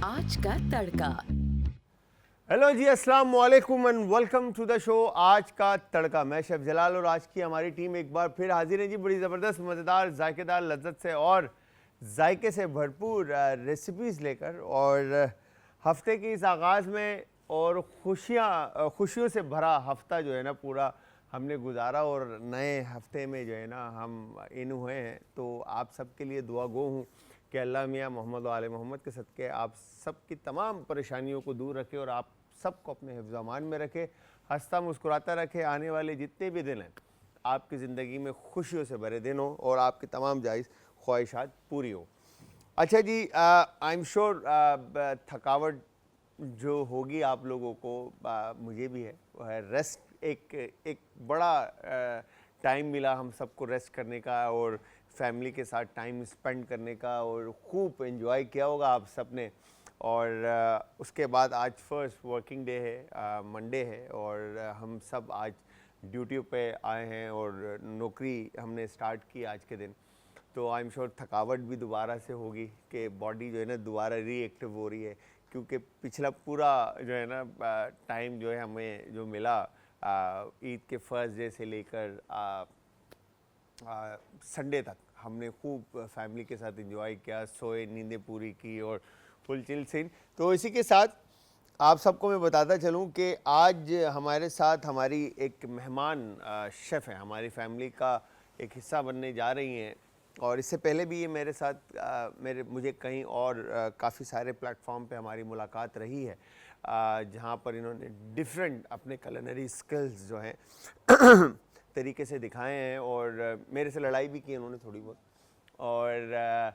आज का तड़का। हेलो जी, अस्सलाम वालेकुम and welcome to the show आज का तड़का। मैं शेफ जलाल और आज की हमारी टीम एक बार फिर हाजिर है जी, बड़ी ज़बरदस्त, मज़ेदार, जायकेदार, लज्जत से और जायके से भरपूर रेसिपीज़ लेकर। और हफ्ते के इस आगाज़ में और खुशियों से भरा हफ्ता जो है ना पूरा हमने गुजारा और नए हफ्ते में जो है ना हम इन हुए हैं। तो आप सबके लिए दुआ गो हूँ कि अल्लाह मियाँ मोहम्मद आले मोहम्मद के सदक़े आप सब की तमाम परेशानियों को दूर रखे और आप सबको अपने हिफ्ज़ अमान में रखे, हंसता मुस्कुराता रखे। आने वाले जितने भी दिन हैं आपकी ज़िंदगी में खुशियों से भरे दिन हो और आपकी तमाम जायज़ ख्वाहिशात पूरी हो। अच्छा जी, आई एम श्योर थकावट जो होगी आप लोगों को, मुझे भी है, वो है रेस्ट। एक बड़ा टाइम मिला हम सबको रेस्ट करने का और फैमिली के साथ टाइम स्पेंड करने का और खूब एंजॉय किया होगा आप सब ने। और उसके बाद आज फर्स्ट वर्किंग डे है, मंडे है और हम सब आज ड्यूटी पे आए हैं और नौकरी हमने स्टार्ट की आज के दिन। तो आई एम श्योर थकावट भी दोबारा से होगी कि बॉडी जो है ना दोबारा रीएक्टिव हो रही है, क्योंकि पिछला पूरा जो है ना टाइम जो है हमें जो मिला ईद के फर्स्ट डे से लेकर संडे तक हमने खूब फैमिली के साथ एंजॉय किया, सोए, नींदें पूरी की और फुल चिल सीन। तो इसी के साथ आप सबको मैं बताता चलूं कि आज हमारे साथ हमारी एक मेहमान शेफ़ है, हमारी फैमिली का एक हिस्सा बनने जा रही हैं। और इससे पहले भी ये मेरे साथ मुझे कहीं और काफ़ी सारे प्लेटफॉर्म पे हमारी मुलाकात रही है, जहाँ पर इन्होंने डिफरेंट अपने कुलिनरी स्किल्स जो हैं तरीके से दिखाए हैं और मेरे से लड़ाई भी की इन्होंने थोड़ी बहुत और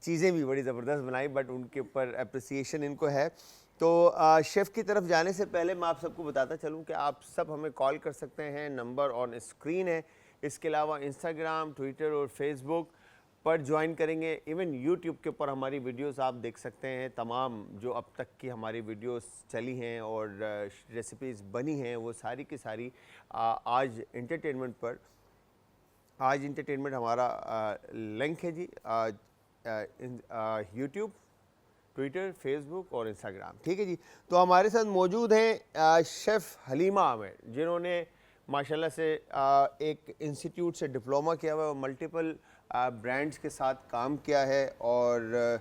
चीज़ें भी बड़ी ज़बरदस्त बनाई, बट उनके ऊपर अप्रिसिएशन इनको है। तो शेफ़ की तरफ जाने से पहले मैं आप सबको बताता चलूँ कि आप सब हमें कॉल कर सकते हैं, नंबर ऑन स्क्रीन है। इसके अलावा इंस्टाग्राम, ट्विटर और फेसबुक पर ज्वाइन करेंगे। इवन यूट्यूब के ऊपर हमारी वीडियोस आप देख सकते हैं, तमाम जो अब तक की हमारी वीडियोस चली हैं और रेसिपीज़ बनी हैं वो सारी की सारी आज इंटरटेनमेंट हमारा लिंक है जी, यूट्यूब, ट्विटर, फेसबुक और इंस्टाग्राम। ठीक है जी। तो हमारे साथ मौजूद हैं शेफ़ हलीमा आमिर, जिन्होंने माशाल्लाह से एक इंस्टीट्यूट से डिप्लोमा किया हुआ है और मल्टीपल ब्रांड्स के साथ काम किया है और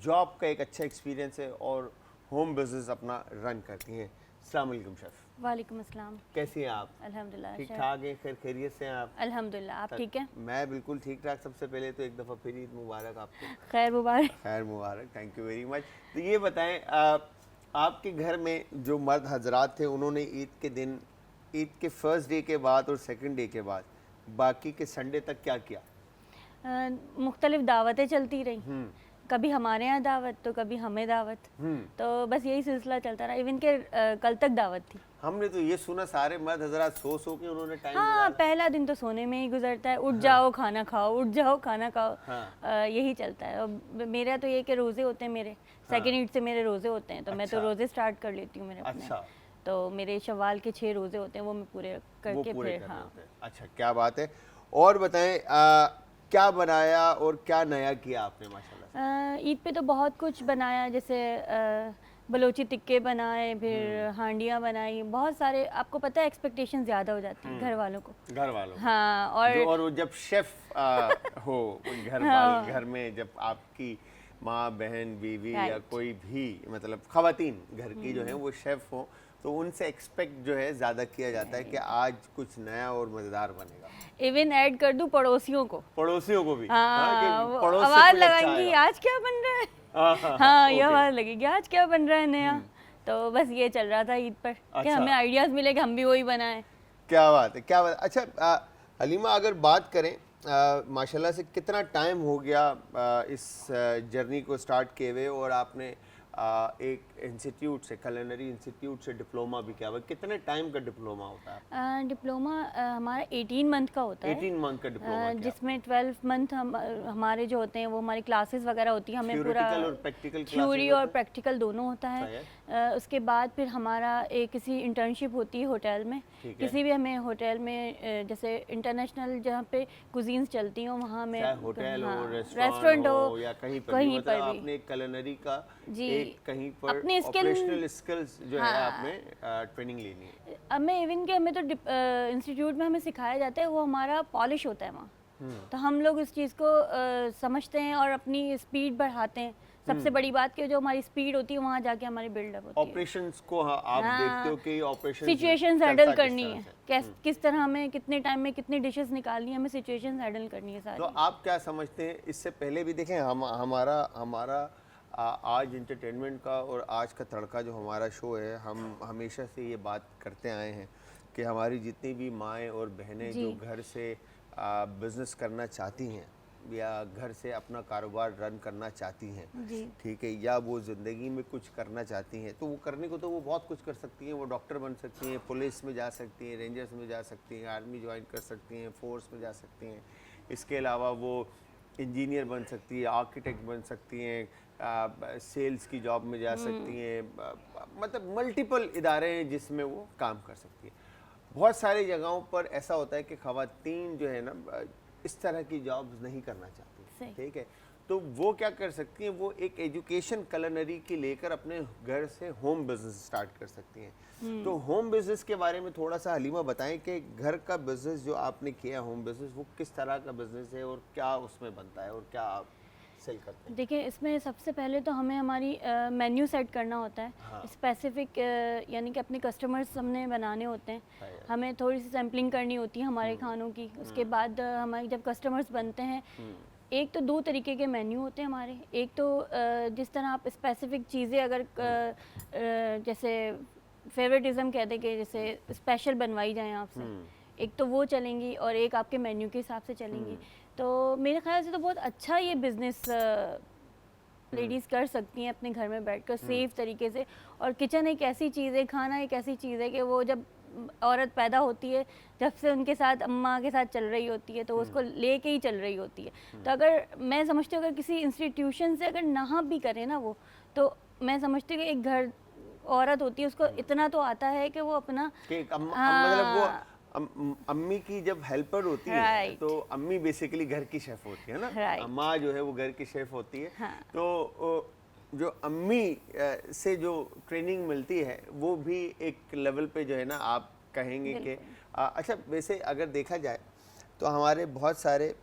जॉब का एक अच्छा एक्सपीरियंस है और होम बिजनेस अपना रन करती हैं। अस्सलाम वालेकुम शेफ़। वालेकुम अस्सलाम। कैसी हैं आप? अल्हम्दुलिल्लाह ठीक शेफ। ठाक हैं, खैर खैरियत से हैं आप? अल्हम्दुलिल्लाह, आप ठीक हैं? मैं बिल्कुल ठीक ठाक। सबसे पहले तो एक दफ़ा फिर ईद मुबारक आपको। खैर मुबारक। खैर मुबारक, थैंक यू वेरी मच। तो ये बताएं, आपके घर में जो मर्द हजरात थे उन्होंने ईद के दिन, ईद के फर्स्ट डे के बाद और सेकंड डे के बाद बाकी के संडे तक क्या किया? मुख्तलिफ दावतें चलती रही, कभी हमारे यहाँ दावत तो कभी हमें दावत, तो बस यही सिलसिला चलता रहा। इवन के कल तक दावत थी। हमने तो ये सुना सारे मर्द हजरात सो के उन्होंने टाइम हाँ, पहला दिन तो सोने में ही गुजरता है। उठ जाओ खाना खाओ, उठ जाओ खाना खाओ, यही चलता है। और मेरा तो ये कि रोज़े होते हैं मेरे, सेकेंड ईद से मेरे रोज़े होते हैं, तो मैं तो रोज़े स्टार्ट कर लेती हूँ मेरे अपने। तो मेरे शव्वाल के 6 रोज़े होते हैं, वो मैं पूरे करके फिर हाँ। अच्छा, क्या बात है। और बताएं क्या बनाया और क्या नया किया आपने माशाल्लाह? ईद पे तो बहुत कुछ बनाया, जैसे बलोची टिक्के बनाए, फिर हांडियाँ बनाई, बहुत सारे। आपको पता है एक्सपेक्टेशन ज़्यादा हो जाती है घर वालों को। हाँ, और जब शेफ हो घर में, जब आपकी माँ, बहन, बीवी या कोई भी मतलब ख़वातीन घर की जो है वो शेफ हो, तो उनसे एक्सपेक्ट जो है ज़्यादा किया जाता है कि आज कुछ नया और मज़ेदार बनेगा। इवन ऐड कर दूं पड़ोसियों को भी। हाँ, आवाज़ लगाएंगी आज क्या बन रहा है। हाँ, ये आवाज़ लगेगी आज क्या बन रहा है नया। तो बस ये चल रहा था ईद पर कि हमें आइडियाज़ मिले कि हम भी वही बनाएं। क्या बात है, क्या बात। अच्छा हलीमा, अगर बात करें माशाल्लाह से कितना टाइम हो गया इस जर्नी को स्टार्ट किए हुए और आपने एक इंस्टीट्यूट से, culinary इंस्टीट्यूट से डिप्लोमा भी किया हुआ है। कितने टाइम का डिप्लोमा होता है? डिप्लोमा हमारा 18 मंथ का होता है, 18 मंथ का डिप्लोमा किया। जिसमें 12 मंथ हमारे जो होते हैं वो हमारी क्लासेस वगैरह होती है, हमें पूरा Theoretical और practical थ्योरी classes और होते प्रैक्टिकल दोनों होता है। उसके बाद फिर हमारा एक किसी इंटर्नशिप होती है होटल में, ठीक है। किसी भी हमें होटल में जैसे इंटरनेशनल जहाँ पे कुजीन्स चलती हो वहाँ में, चाहे होटल हो, हाँ, रेस्टोरेंट हो या कहीं पर भी, कहीं मतलब पर भी। आपने culinary का जी, एक कहीं पर अपनी skill- ऑपरेशनल स्किल्स जो है हाँ। आपने ट्रेनिंग लेनी है। हमें इवन के हमें तो इंस्टीट्यूट में हमें सिखाया जाता है, वो हमारा पॉलिश होता है वहाँ, तो हम लोग इस चीज़ को समझते हैं और अपनी स्पीड बढ़ाते हैं। सबसे बड़ी बात कि जो हमारी स्पीड होती है वहाँ जाके हमारी बिल्डअप होती है। ऑपरेशंस को आप देखते हो कि ऑपरेशन सिचुएशंस हैंडल करनी है, किस तरह हमें कितने टाइम में कितनी डिशेस निकालनी है, हमें सिचुएशंस हैंडल करनी है सारी। तो आप क्या समझते हैं? इससे पहले भी देखें हमारा आज इंटरटेनमेंट का और आज का तड़का जो हमारा शो है, हम हमेशा से ये बात करते आए हैं कि हमारी जितनी भी माएँ और बहनें जो घर से बिजनेस करना चाहती हैं या घर से अपना कारोबार रन करना चाहती हैं, ठीक है, या वो ज़िंदगी में कुछ करना चाहती हैं, तो वो करने को तो वो बहुत कुछ कर सकती हैं। वो डॉक्टर बन सकती हैं, पुलिस में जा सकती हैं, रेंजर्स में जा सकती हैं, आर्मी ज्वाइन कर सकती हैं, फोर्स में जा सकती हैं। इसके अलावा वो इंजीनियर बन सकती है, आर्किटेक्ट बन सकती हैं, सेल्स की जॉब में जा सकती हैं, मतलब मल्टीपल इदारे हैं जिसमें वो काम कर सकती हैं। बहुत सारी जगहों पर ऐसा होता है कि ख़वातीन जो है ना इस तरह की जॉब्स नहीं करना चाहती, ठीक है, तो वो क्या कर सकती हैं? वो एक एजुकेशन culinary की लेकर अपने घर से होम बिजनेस स्टार्ट कर सकती हैं। तो होम बिजनेस के बारे में थोड़ा सा हलीमा बताएं कि घर का बिजनेस जो आपने किया, होम बिजनेस, वो किस तरह का बिजनेस है और क्या उसमें बनता है और क्या आप सेल करते हैं? देखिए, इसमें सबसे पहले तो हमें हमारी मेन्यू सेट करना होता है, स्पेसिफिक यानी कि अपने कस्टमर्स हमने बनाने होते हैं, हमें थोड़ी सी सैम्पलिंग करनी होती है हमारे खानों की। उसके बाद हमारे जब कस्टमर्स बनते हैं, एक तो 2 तरीके के मेन्यू होते हैं हमारे। एक तो जिस तरह आप स्पेसिफिक चीज़ें अगर जैसे फेवरेटिज्म कह दें कि जैसे स्पेशल बनवाई जाएँ आपसे, एक तो वो चलेंगी और एक आपके मेन्यू के हिसाब से चलेंगी। तो मेरे ख्याल से तो बहुत अच्छा ये बिज़नेस लेडीज़ कर सकती हैं अपने घर में बैठकर सेफ तरीके से। और किचन एक ऐसी चीज़ है, खाना एक ऐसी चीज़ है कि वो जब औरत पैदा होती है, जब से उनके साथ अम्मा के साथ चल रही होती है, तो उसको लेके ही चल रही होती है। तो अगर मैं समझती हूँ अगर किसी इंस्टीट्यूशन से अगर ना भी करे ना वो, तो मैं समझती हूँ कि एक घर औरत होती है उसको इतना तो आता है कि वो अपना मतलब वो अम्मी की जब हेल्पर होती है Right. तो अम्मी बेसिकली घर की शेफ होती है ना, Right. अम्मा जो है वो घर की शेफ होती है। हाँ। तो जो अम्मी से जो ट्रेनिंग मिलती है वो भी एक लेवल पे जो है ना आप कहेंगे कि अच्छा, वैसे अगर देखा जाए तो हमारे बहुत सारे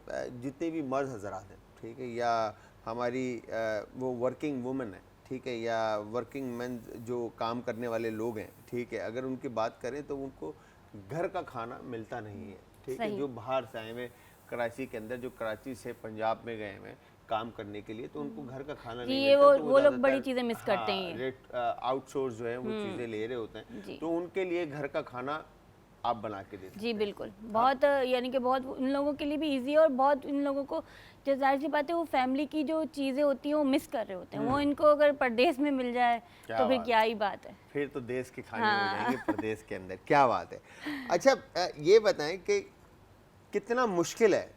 जितने भी मर्द हजरात हैं, ठीक है, या हमारी वो वर्किंग वुमेन है, ठीक है, या वर्किंग मैन जो काम करने वाले लोग हैं, ठीक है, अगर उनकी बात करें तो उनको घर का खाना मिलता नहीं है, ठीक है। जो बाहर से आए हुए कराची के अंदर, जो कराची से पंजाब में गए हुए काम करने के लिए, तो उनको घर का खाना नहीं मिलता, तो वो लोग बड़ी चीज़ें मिस करते हैं। रेट आउटसोर्स जो है वो चीज़ें ले रहे होते हैं, तो उनके लिए घर का खाना आप बना के देते हैं। जी बिल्कुल, बहुत यानी कि बहुत उन लोगों के लिए भी इजी है और बहुत इन लोगों को जो जाहिर सी बात है वो फैमिली की जो चीज़ें होती हैं वो मिस कर रहे होते हैं। वो इनको अगर परदेश में मिल जाए तो फिर क्या ही बात है, फिर तो देश के खाने हो जाएंगे प्रदेश के अंदर, क्या बात है। अच्छा, ये बताएं कि कितना मुश्किल है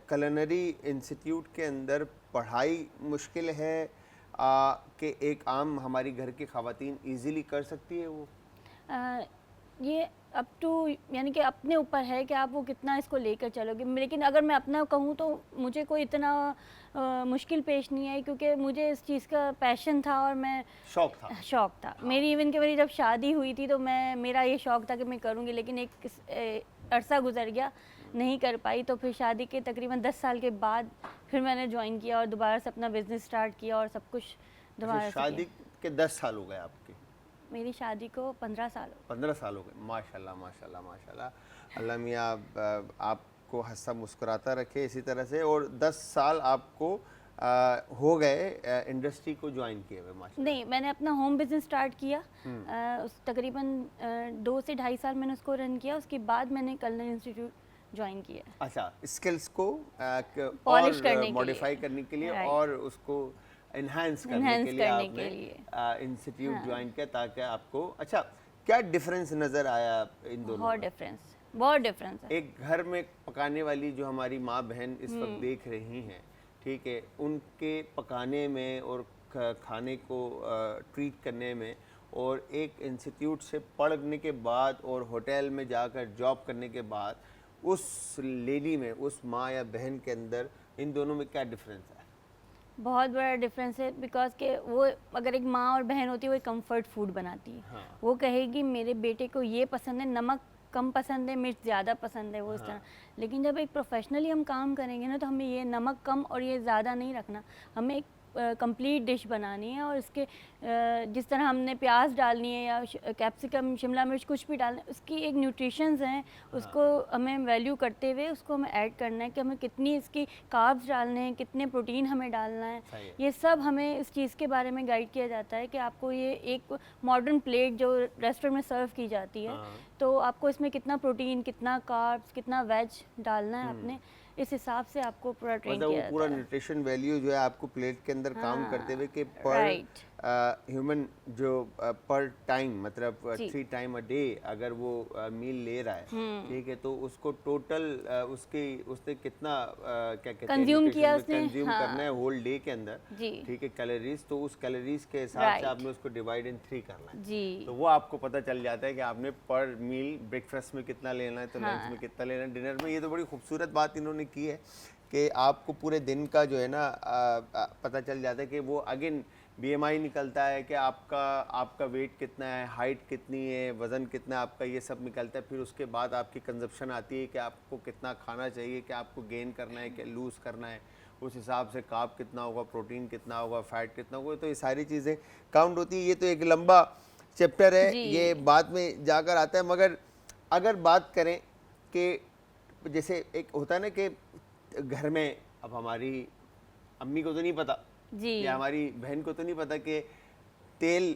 culinary इंस्टीट्यूट के अंदर पढ़ाई मुश्किल है कि एक आम हमारी घर की ख़वातीन इजीली कर सकती है वो? ये अप टू यानी कि अपने ऊपर है कि आप वो कितना इसको लेकर चलोगे। लेकिन अगर मैं अपना कहूँ तो मुझे कोई इतना मुश्किल पेश नहीं आई, क्योंकि मुझे इस चीज़ का पैशन था और मैं शौक था। मेरी इवन कि मेरी जब शादी हुई थी तो मेरा ये शौक था कि मैं करूँगी, लेकिन एक अरसा गुजर गया, नहीं कर पाई। तो फिर शादी के तकरीबन 10 साल के बाद फिर मैंने ज्वाइन किया और दोबारा से अपना बिजनेस स्टार्ट किया और सब कुछ दोबारा से शादी के 10 साल हो गए आपके? मेरी शादी को 15 साल हो 15 साल हो गए। माशाल्लाह माशाल्लाह माशाल्लाह, अल्लाह मियाँ आपको हंसता मुस्कुराता रखे इसी तरह से। और 10 साल आपको हो गए इंडस्ट्री को ज्वाइन किए हुए? माशाल्लाह। नहीं, मैंने अपना होम बिजनेस स्टार्ट किया, उस तकरीबन 2 से ढाई साल मैंने उसको रन किया। उसके बाद मैंने culinary इंस्टीट्यूट ज्वाइन किया। अच्छा, स्किल्स को पॉलिश और करने के मॉडिफाई लिए, करने के लिए Right. और उसको इन्हांस करने Enhance के लिए करने आपने के लिए। इंस्टीट्यूट ज्वाइन किया ताकि आपको अच्छा क्या डिफरेंस नज़र आया इन दोनों बहुत में? डिफरेंस, बहुत डिफरेंस है। एक घर में पकाने वाली जो हमारी माँ बहन इस वक्त देख रही हैं, ठीक है, उनके पकाने में और खाने को ट्रीट करने में, और एक इंस्टीट्यूट से पढ़ने के बाद और होटल में जाकर जॉब करने के बाद उस लेडी में, उस माँ या बहन के अंदर, इन दोनों में क्या डिफरेंस है? बहुत बड़ा डिफरेंस है, बिकॉज के वो अगर एक माँ और बहन होती है वो एक कंफर्ट फूड बनाती है। हाँ। वो कहेगी मेरे बेटे को ये पसंद है, नमक कम पसंद है, मिर्च ज़्यादा पसंद है, वो इस तरह। लेकिन जब एक प्रोफेशनली हम काम करेंगे ना, तो हमें ये नमक कम और ये ज़्यादा नहीं रखना, हमें एक कंप्लीट डिश बनानी है। और इसके जिस तरह हमने प्याज डालनी है या कैप्सिकम, शिमला मिर्च, कुछ भी डालना है, उसकी एक न्यूट्रिशंस हैं, उसको हमें वैल्यू करते हुए उसको हमें ऐड करना है कि हमें कितनी इसकी कार्ब्स डालने हैं, कितने प्रोटीन हमें डालना है। सही है। ये सब हमें इस चीज़ के बारे में गाइड किया जाता है कि आपको ये एक मॉडर्न प्लेट जो रेस्टोरेंट में सर्व की जाती है, तो आपको इसमें कितना प्रोटीन, कितना कार्ब्स, कितना वेज डालना है आपने, इस हिसाब से आपको पूरा ट्रेन मतलब किया वो जाता पूरा है। न्यूट्रिशन वैल्यू जो है आपको प्लेट के अंदर काम हाँ, करते हुए कि पर राइट। ह्यूमन जो पर टाइम मतलब जी। 3 टाइम अ डे अगर वो मील ले रहा है, ठीक है, तो उसको टोटल उसने कितना क्या कहते हैं Consume किया उसने, कंज्यूम हाँ। करना है होल डे के अंदर, जी। ठीक है, कैलोरीज, तो उस कैलोरीज के हिसाब Right. से आपने उसको डिवाइड इन 3 करना है। जी। तो वो आपको पता चल जाता है कि आपने पर मील ब्रेकफास्ट में कितना लेना है, तो लंच में कितना लेना है, डिनर में। ये तो बड़ी खूबसूरत बात इन्होंने की है कि आपको पूरे दिन का जो है ना पता चल जाता है कि वो अगेन BMI निकलता है कि आपका वेट कितना है, हाइट कितनी है, वज़न कितना है आपका, ये सब निकलता है। फिर उसके बाद आपकी कंजप्शन आती है कि आपको कितना खाना चाहिए, कि आपको गेन करना है, कि लूज़ करना है, उस हिसाब से कार्ब कितना होगा, प्रोटीन कितना होगा, फैट कितना होगा, तो ये सारी चीज़ें काउंट होती है। ये तो एक लंबा चैप्टर है, जी। ये बाद में जाकर आता है। मगर अगर बात करें कि जैसे एक होता है ना कि घर में, अब हमारी अम्मी को तो नहीं पता जी। या हमारी बहन को तो नहीं पता कि तेल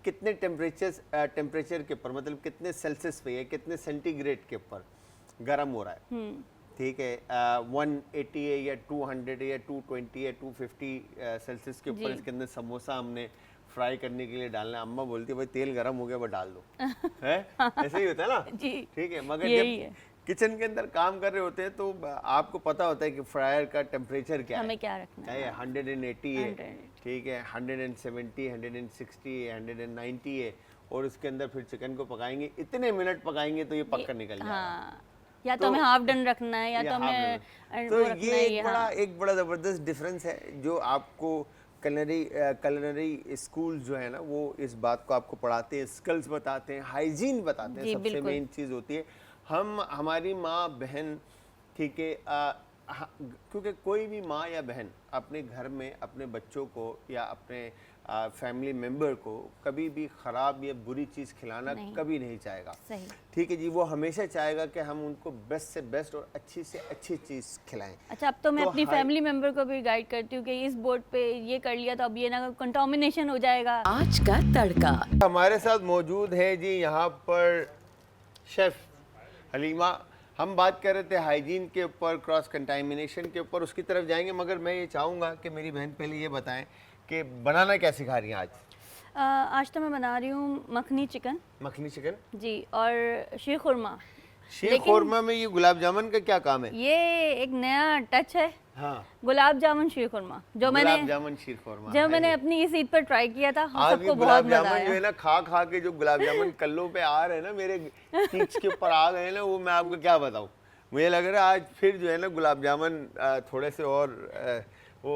कितने टेम्परेचर के ऊपर, मतलब कितने सेल्सियस पे है, कितने सेंटीग्रेड के ऊपर गर्म हो रहा है, ठीक है, 180 है या 200 है या 220 है, 250 सेल्सियस के ऊपर जी। इसके अंदर समोसा हमने फ्राई करने के लिए डालना है। अम्मा बोलती है भाई तेल गर्म हो गया, बस डाल दो है, ऐसे ही होता है ना, जी। ठीक है। मगर यही जब है। किचन के अंदर काम कर रहे होते हैं तो आपको पता होता है कि फ्रायर का टेम्परेचर क्या है, हमें क्या रखना है। चाहे 180 है, 180 ठीक है, 170, 160 है, 190 है, और उसके अंदर फिर चिकन को पकाएंगे, इतने मिनट पकाएंगे तो ये पककर निकल जाएगा। हाँ, या तो तो हमें हाफ डन रखना है, या तो या हमें हाफ तो वो रखना ये है, एक बड़ा ज़बरदस्त डिफरेंस है जो आपको कलनरी स्कूल जो है ना वो इस बात को आपको पढ़ाते हैं, स्किल्स बताते हैं, हाइजीन बताते हैं, जी, सबसे बिल्कुल। मेन चीज़ होती है। हमारी माँ बहन, ठीक है, क्योंकि कोई भी माँ या बहन अपने घर में अपने बच्चों को या अपने फैमिली मेम्बर को कभी भी ख़राब या बुरी चीज़ खिलाना कभी नहीं चाहेगा, सही। ठीक है जी। वो हमेशा चाहेगा कि हम उनको बेस्ट से बेस्ट और अच्छी से अच्छी चीज़ खिलाएं। अच्छा, अब तो मैं तो अपनी फैमिली मेंबर को भी गाइड करती हूँ कि इस बोर्ड पे ये कर लिया तो अब ये ना कंटामिनेशन हो जाएगा। आज का तड़का। हमारे साथ मौजूद है जी यहाँ पर शेफ़ हलीमा। हम बात कर रहे थे हाइजीन के ऊपर, क्रॉस कंटामिनेशन के ऊपर, उसकी तरफ जाएंगे। मगर मैं ये चाहूँगा कि मेरी बहन पहले ये बताएं कि बनाना क्या सिखा रही हैं आज? आज तो मैं बना रही हूँ मखनी चिकन मखनी चिकन जी, और शीर खुरमा। शीर खुरमा में ये गुलाब जामुन का क्या काम है? ये एक नया टच है, हाँ, गुलाब जामुन शीर खुरमा, जो गुलाब जामुन शीर खुरमा। जब मैंने अपनी इस ईद पर ट्राई किया था, आज सबको भी बहुत गुलाब मजा जामुन जो है आया। ना खा के जो गुलाब जामुन कल्लों पे आ रहे हैं ना, मेरे चीक्स के ऊपर आ गए ना, वो मैं आपको क्या बताऊं। मुझे लग रहा है आज फिर जो है ना गुलाब जामुन थोड़े से और वो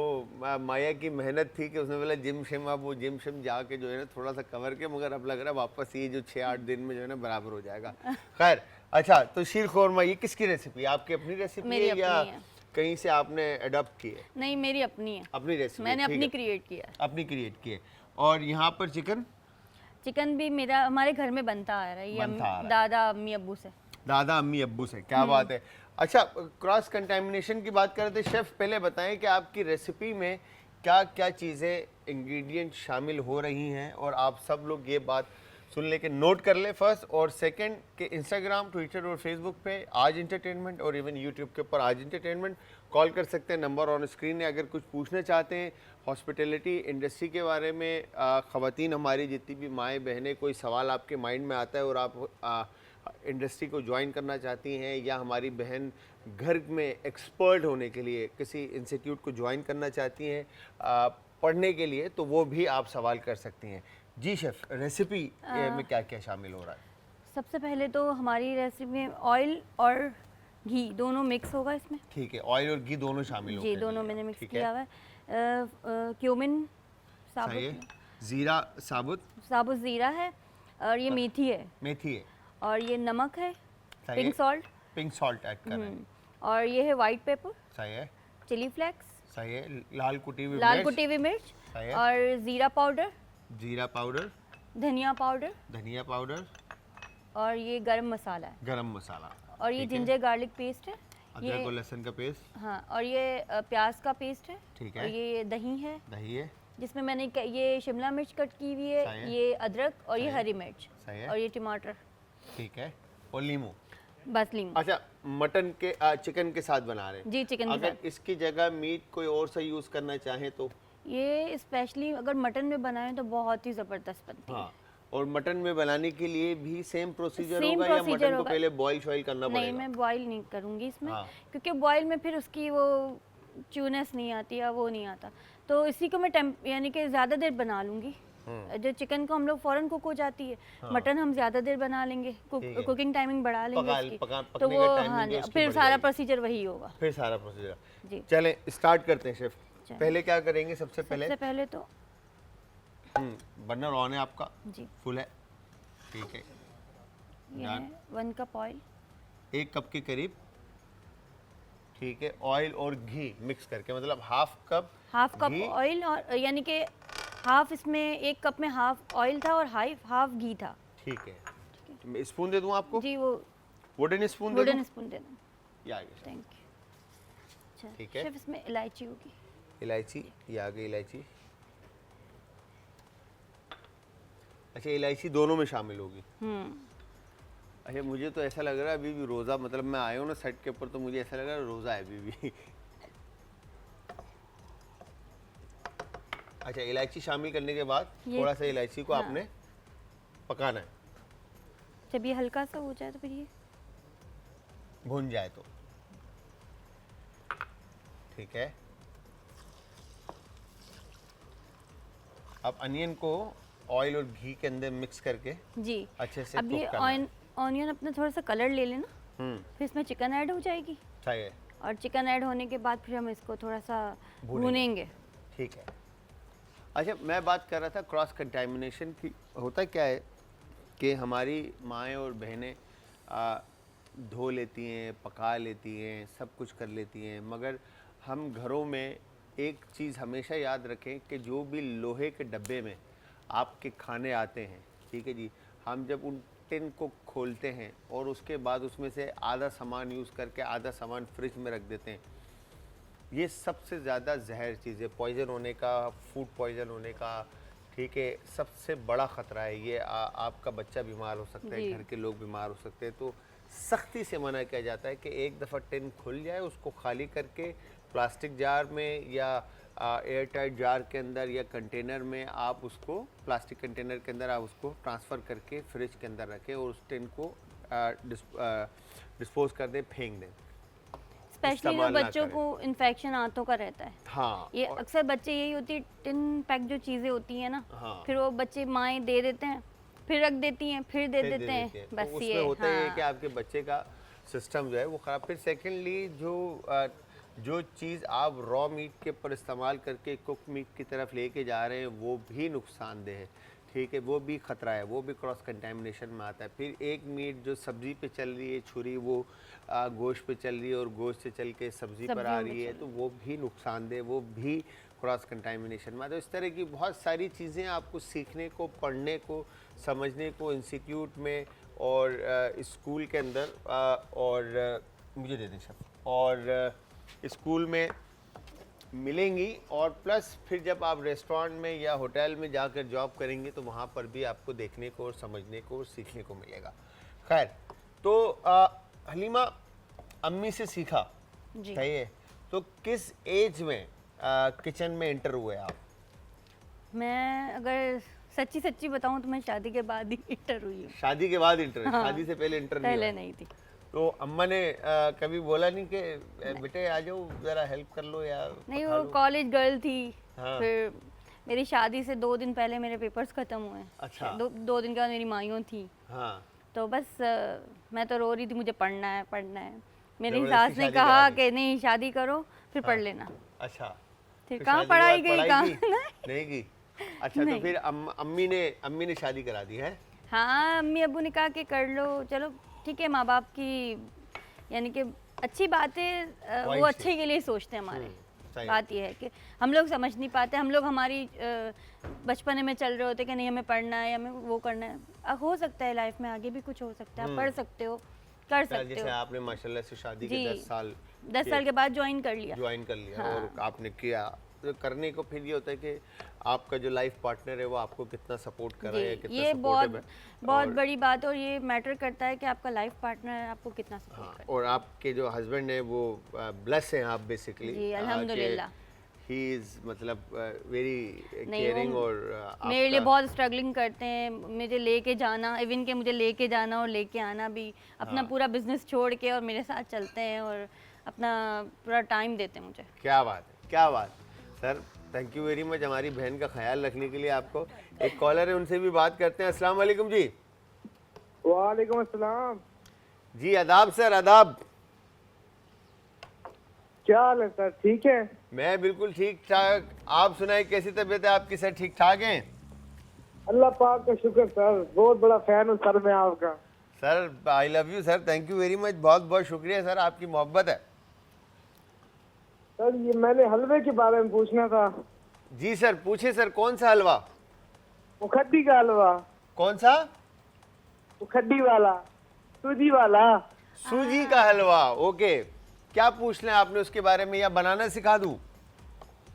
माया की मेहनत थी कि उसने बोला जिम शिम, अब वो जिम शिम जाके जो है ना थोड़ा सा कवर के, मगर अब लग रहा है वापस ये जो 6-8 दिन में जो है ना बराबर हो जाएगा। खैर, अच्छा, तो शीर खुरमा ये किसकी रेसिपी है? आपकी अपनी रेसिपी मेरी है या अपनी है। कहीं से आपने अडॉप्ट की है? नहीं, मेरी अपनी है, अपनी रेसिपी, मैंने ठीक अपनी है, क्रिएट किया है। अपनी क्रिएट की है। और यहाँ पर चिकन चिकन भी मेरा हमारे घर में बनता आ रहा है, ये बनता आ रहा है। दादा अम्मी अब्बू से। दादा अम्मी अब्बू से, क्या बात है। अच्छा, क्रॉस कंटामिनेशन की बात करें तो शेफ़ पहले बताएं कि आपकी रेसिपी में क्या क्या चीज़ें इंग्रेडिएंट शामिल हो रही हैं, और आप सब लोग ये बात सुन लेके नोट कर ले फर्स्ट, और सेकंड कि इंस्टाग्राम, ट्विटर और फेसबुक पे आज इंटरटेनमेंट और इवन यूट्यूब के ऊपर आज इंटरटेनमेंट। कॉल कर सकते हैं, नंबर ऑन स्क्रीन है। अगर कुछ पूछना चाहते हैं हॉस्पिटैलिटी इंडस्ट्री के बारे में, ख़वातीन हमारी जितनी भी माएँ बहनें, कोई सवाल आपके माइंड में आता है और आप इंडस्ट्री को ज्वाइन करना चाहती हैं, या हमारी बहन घर में एक्सपर्ट होने के लिए किसी इंस्टीट्यूट को ज्वाइन करना चाहती हैं पढ़ने के लिए, तो वो भी आप सवाल कर सकती हैं। जी शेफ, रेसिपी में क्या क्या शामिल हो रहा है? सबसे पहले तो हमारी रेसिपी में ऑयल और घी दोनों मिक्स होगा इसमें। ठीक है, ऑयल और घी दोनों शामिल होते जी, हैं। दोनों मैंने मिक्स ठीक किया हुआ है। क्यूमिन सही है, साबुत, जीरा साबुत, साबुत ज़ीरा है, और ये मेथी है, मेथी है, और ये नमक है, सही पिंक है, सॉल्ट, पिंक सॉल्ट ऐड कर रहे हैं। और ये है वाइट पेपर, सही है, चिली फ्लेक्स, सही है, लाल कुटी हुई लाल मिर्च, कुटी हुई मिर्च, सही है, और ज़ीरा पाउडर, जीरा पाउडर, धनिया पाउडर, धनिया पाउडर, और ये गरम मसाला है, गरम मसाला, और ये ठीक है। जिंजर गार्लिक पेस्ट है, अदरक और लहसुन का पेस्ट, हाँ, और ये प्याज का पेस्ट है, ठीक और है, ये दही है दही है, जिसमें मैंने ये शिमला मिर्च कट की हुई है, सही है। ये अदरक, और ये सही है। हरी मिर्च, सही है, और ये टमाटर, ठीक है, और नींबू। बस लीमू। अच्छा, मटन के चिकन के साथ बना रहे हैं। जी, चिकन के अगर साथ। इसकी जगह मीट कोई और सा यूज करना चाहे तो? ये स्पेशली अगर मटन में बनाएं तो बहुत ही ज़बरदस्त बनती है। हाँ, और मटन में बनाने के लिए भी सेम प्रोसीजर Same होगा, या procedure मटन को होगा। पहले बॉईल शॉइल करना नहीं, पड़ेगा? मैं बॉईल नहीं करूँगी इसमें, हाँ। क्योंकि बॉईल में फिर उसकी वो च्यूनेस नहीं आती या वो नहीं आता, तो इसी को मैं यानी कि ज़्यादा देर बना लूँगी। जो चिकन को हम लोग फ़ौरन कुक हो जाती है, मटन हम ज़्यादा देर बना लेंगे, ठीक है। कुकिंग टाइमिंग बढ़ा लेंगे उसकी, पकने तो का वो timing हाँ भी जी, उसकी फिर बढ़ सारा जाएगी। प्रोसीजर वही होगा। फिर सारा प्रोसीजर। जी, चलें स्टार्ट करते हैं शेफ। चलें। पहले क्या करेंगे? सबसे पहले सबसे पहले तो बर्नर ऑन है आपका? जी, फुल है, ठीक है। ये Done. है 1 कप ऑयल, 1 कप के करीब, ठीक है। ऑयल और घी मिक्स करके, मतलब हाफ कप घी। ऑयल, और यानी कि हाफ इसमें 1 कप में हाफ ऑयल था और हाफ घी था। ठीक है, मैं स्पून दे दूं आपको? जी, वो वुडन स्पून दे दूं? वुडन स्पून दे दो। ये आ गया। Thank you. अच्छा, ठीक है। शेफ इसमें इलायची होगी। इलायची, ये आ गई इलायची। अच्छा, इलायची दोनों में शामिल होगी। अच्छा, मुझे तो ऐसा लग रहा है अभी भी रोज़ा, मतलब मैं आया हूँ ना सेट के ऊपर, तो मुझे ऐसा लग रहा है रोज़ा है अभी भी। अच्छा, इलायची शामिल करने के बाद थोड़ा सा इलायची को आपने पकाना है, जब ये हल्का सा हो जाए तो फिर ये भून जाए तो। ठीक है, अब अनियन को ऑयल और घी के अंदर मिक्स करके जी अच्छे से अब ये कुक करना है। ऑनियन अपना थोड़ा सा कलर ले लेना, फिर इसमें चिकन ऐड हो जाएगी, सही है, और चिकन ऐड होने के बाद फिर हम इसको थोड़ा सा भूनेंगे। ठीक है। अच्छा, मैं बात कर रहा था क्रॉस कंटामिनेशन की। होता क्या है कि हमारी माएँ और बहनें धो लेती हैं, पका लेती हैं, सब कुछ कर लेती हैं, मगर हम घरों में एक चीज़ हमेशा याद रखें कि जो भी लोहे के डब्बे में आपके खाने आते हैं, ठीक है जी, हम जब उन टिन को खोलते हैं और उसके बाद उसमें से आधा सामान यूज़ करके आधा सामान फ्रिज में रख देते हैं, ये सबसे ज़्यादा जहर चीज़ है, पॉइजन होने का, फूड पॉइजन होने का, ठीक है, सबसे बड़ा ख़तरा है ये। आपका बच्चा बीमार हो सकता है, घर के लोग बीमार हो सकते हैं, तो सख्ती से मना किया जाता है कि एक दफ़ा टिन खुल जाए उसको खाली करके प्लास्टिक जार में या एयर टाइट जार के अंदर या कंटेनर में आप उसको, प्लास्टिक कंटेनर के अंदर आप उसको ट्रांसफ़र करके फ्रिज के अंदर रखें और उस टिन को डिस्पोज कर दें, फेंक दें। स्पेशली जो बच्चों को इन्फेक्शन आंतों का रहता है, हाँ, ये अक्सर बच्चे यही होती है, टिन पैक जो चीज़ें होती हैं ना, हाँ, फिर वो बच्चे माएँ दे देते हैं, फिर रख देती हैं, फिर दे देते हैं, तो बस उसमें ये होता है कि आपके बच्चे का सिस्टम जो है वो ख़राब। फिर सेकेंडली जो चीज़ आप रॉ मीट के ऊपर इस्तेमाल करके कुक मीट की तरफ लेके जा रहे हैं वो भी नुकसानदेह है, ठीक है, वो भी ख़तरा है, वो भी क्रॉस कंटेमिनेशन में आता है। फिर एक मीट जो सब्ज़ी पे चल रही है, छुरी वो गोश्त पे चल रही है और गोश्त से चल के सब्ज़ी पर आ रही है, तो वो भी नुकसानदेह, वो भी क्रॉस कंटेमिनेशन में आता है। तो इस तरह की बहुत सारी चीज़ें आपको सीखने को, पढ़ने को, समझने को इंस्टीट्यूट में और स्कूल के अंदर और मुझे दे दें सब, और स्कूल में मिलेंगी, और प्लस फिर जब आप रेस्टोरेंट में या होटल में जाकर जॉब करेंगे तो वहाँ पर भी आपको देखने को और समझने को और सीखने को मिलेगा। खैर, तो हलीमा, अम्मी से सीखा, जी। सही है, तो किस एज में किचन में एंटर हुए आप? मैं अगर सच्ची सच्ची बताऊं तो मैं शादी के बाद ही इंटर हुई हूँ। शादी के बाद इंटर? हाँ, शादी से पहले इंटर नहीं पहले हुआ? नहीं थी। तो अम्मा ने कभी बोला नहीं कि बेटे आ जाओ जरा हेल्प कर लो या नहीं, पका वो लो"? कॉलेज गर्ल थी। हाँ। फिर मेरी शादी से 2 दिन पहले मेरे पेपर्स खत्म हुए। अच्छा। 2 दिन के बाद मेरी माइयों थी। हाँ, तो बस मैं तो रो रही थी, मुझे पढ़ना है पढ़ना है। मेरी जबरदस्ती सास ने शादी कहा करा दी। कि नहीं शादी करो फिर पढ़ हाँ। लेना। अच्छा। फिर फिर कहाँ शादी के पढ़ाई बाद गई कहाँ की? नहीं की? अच्छा, तो नहीं। फिर अम्मी ने शादी करा दी है? हाँ, अम्मी अब्बू ने कहा कि कर लो, चलो ठीक है, माँ बाप की यानी कि अच्छी बातें वो ख्वाहिश अच्छे के लिए सोचते हैं हमारे। सही बात यह है कि हम लोग समझ नहीं पाते, हम लोग हमारी बचपने में चल रहे होते कि नहीं हमें पढ़ना है, हमें वो करना है। हो सकता है लाइफ में आगे भी कुछ हो सकता है, आप पढ़ सकते हो, कर फिर सकते जैसे हो। आपने माशाल्लाह से शादी के जी। 10 साल के बाद ज्वाइन कर लिया। ज्वाइन कर लिया हाँ। और आपने किया, तो करने को फिर ये होता है कि आपका जो लाइफ पार्टनर है वो आपको कितना सपोर्ट कर रहा है, जी, कितना ये बहुत सपोर्टिव है। बहुत और- बड़ी बात है, और ये मैटर करता है कि आपका लाइफ पार्टनर आपको कितना सपोर्ट हाँ, करता और आपके जो हस्बैंड है वो ब्लेस हैं आप बेसिकली। जी, अल्हम्दुलिल्लाह। ही इज मतलब वेरी नहीं, केयरिंग, वो और मेरे लिए आपका बहुत स्ट्रगलिंग करते हैं, मुझे लेके जाना, इवन के मुझे लेके जाना और लेके आना भी, अपना पूरा बिजनेस छोड़ के और मेरे साथ चलते हैं और अपना पूरा टाइम देते हैं मुझे। क्या बात है, क्या बात sir, thank you very much हमारी बहन का ख्याल रखने के लिए आपको। एक कॉलर है, उनसे भी बात करते हैं। अस्सलाम वालेकुम जी। वालेकुम अस्सलाम। जी आदाब सर, आदाब। क्या हाल है सर, ठीक है? मैं बिल्कुल ठीक ठाक, आप सुनाए कैसी तबीयत है आपकी सर? ठीक ठाक हैं अल्लाह पाक का शुक्र सर, बहुत बड़ा फैन हूँ सर मैं आपका। Sir? I love you sir, thank you very much, बहुत बहुत शुक्रिया सर, आपकी मोहब्बत है। सर ये मैंने हलवे के बारे में पूछना था। जी सर, पूछे सर, कौन सा हलवा? मुखड्डी का हलवा। कौन सा? मुखड्डी वाला, सूजी वाला। सूजी का हलवा, ओके। क्या पूछना है आपने उसके बारे में, या बनाना सिखा दूं?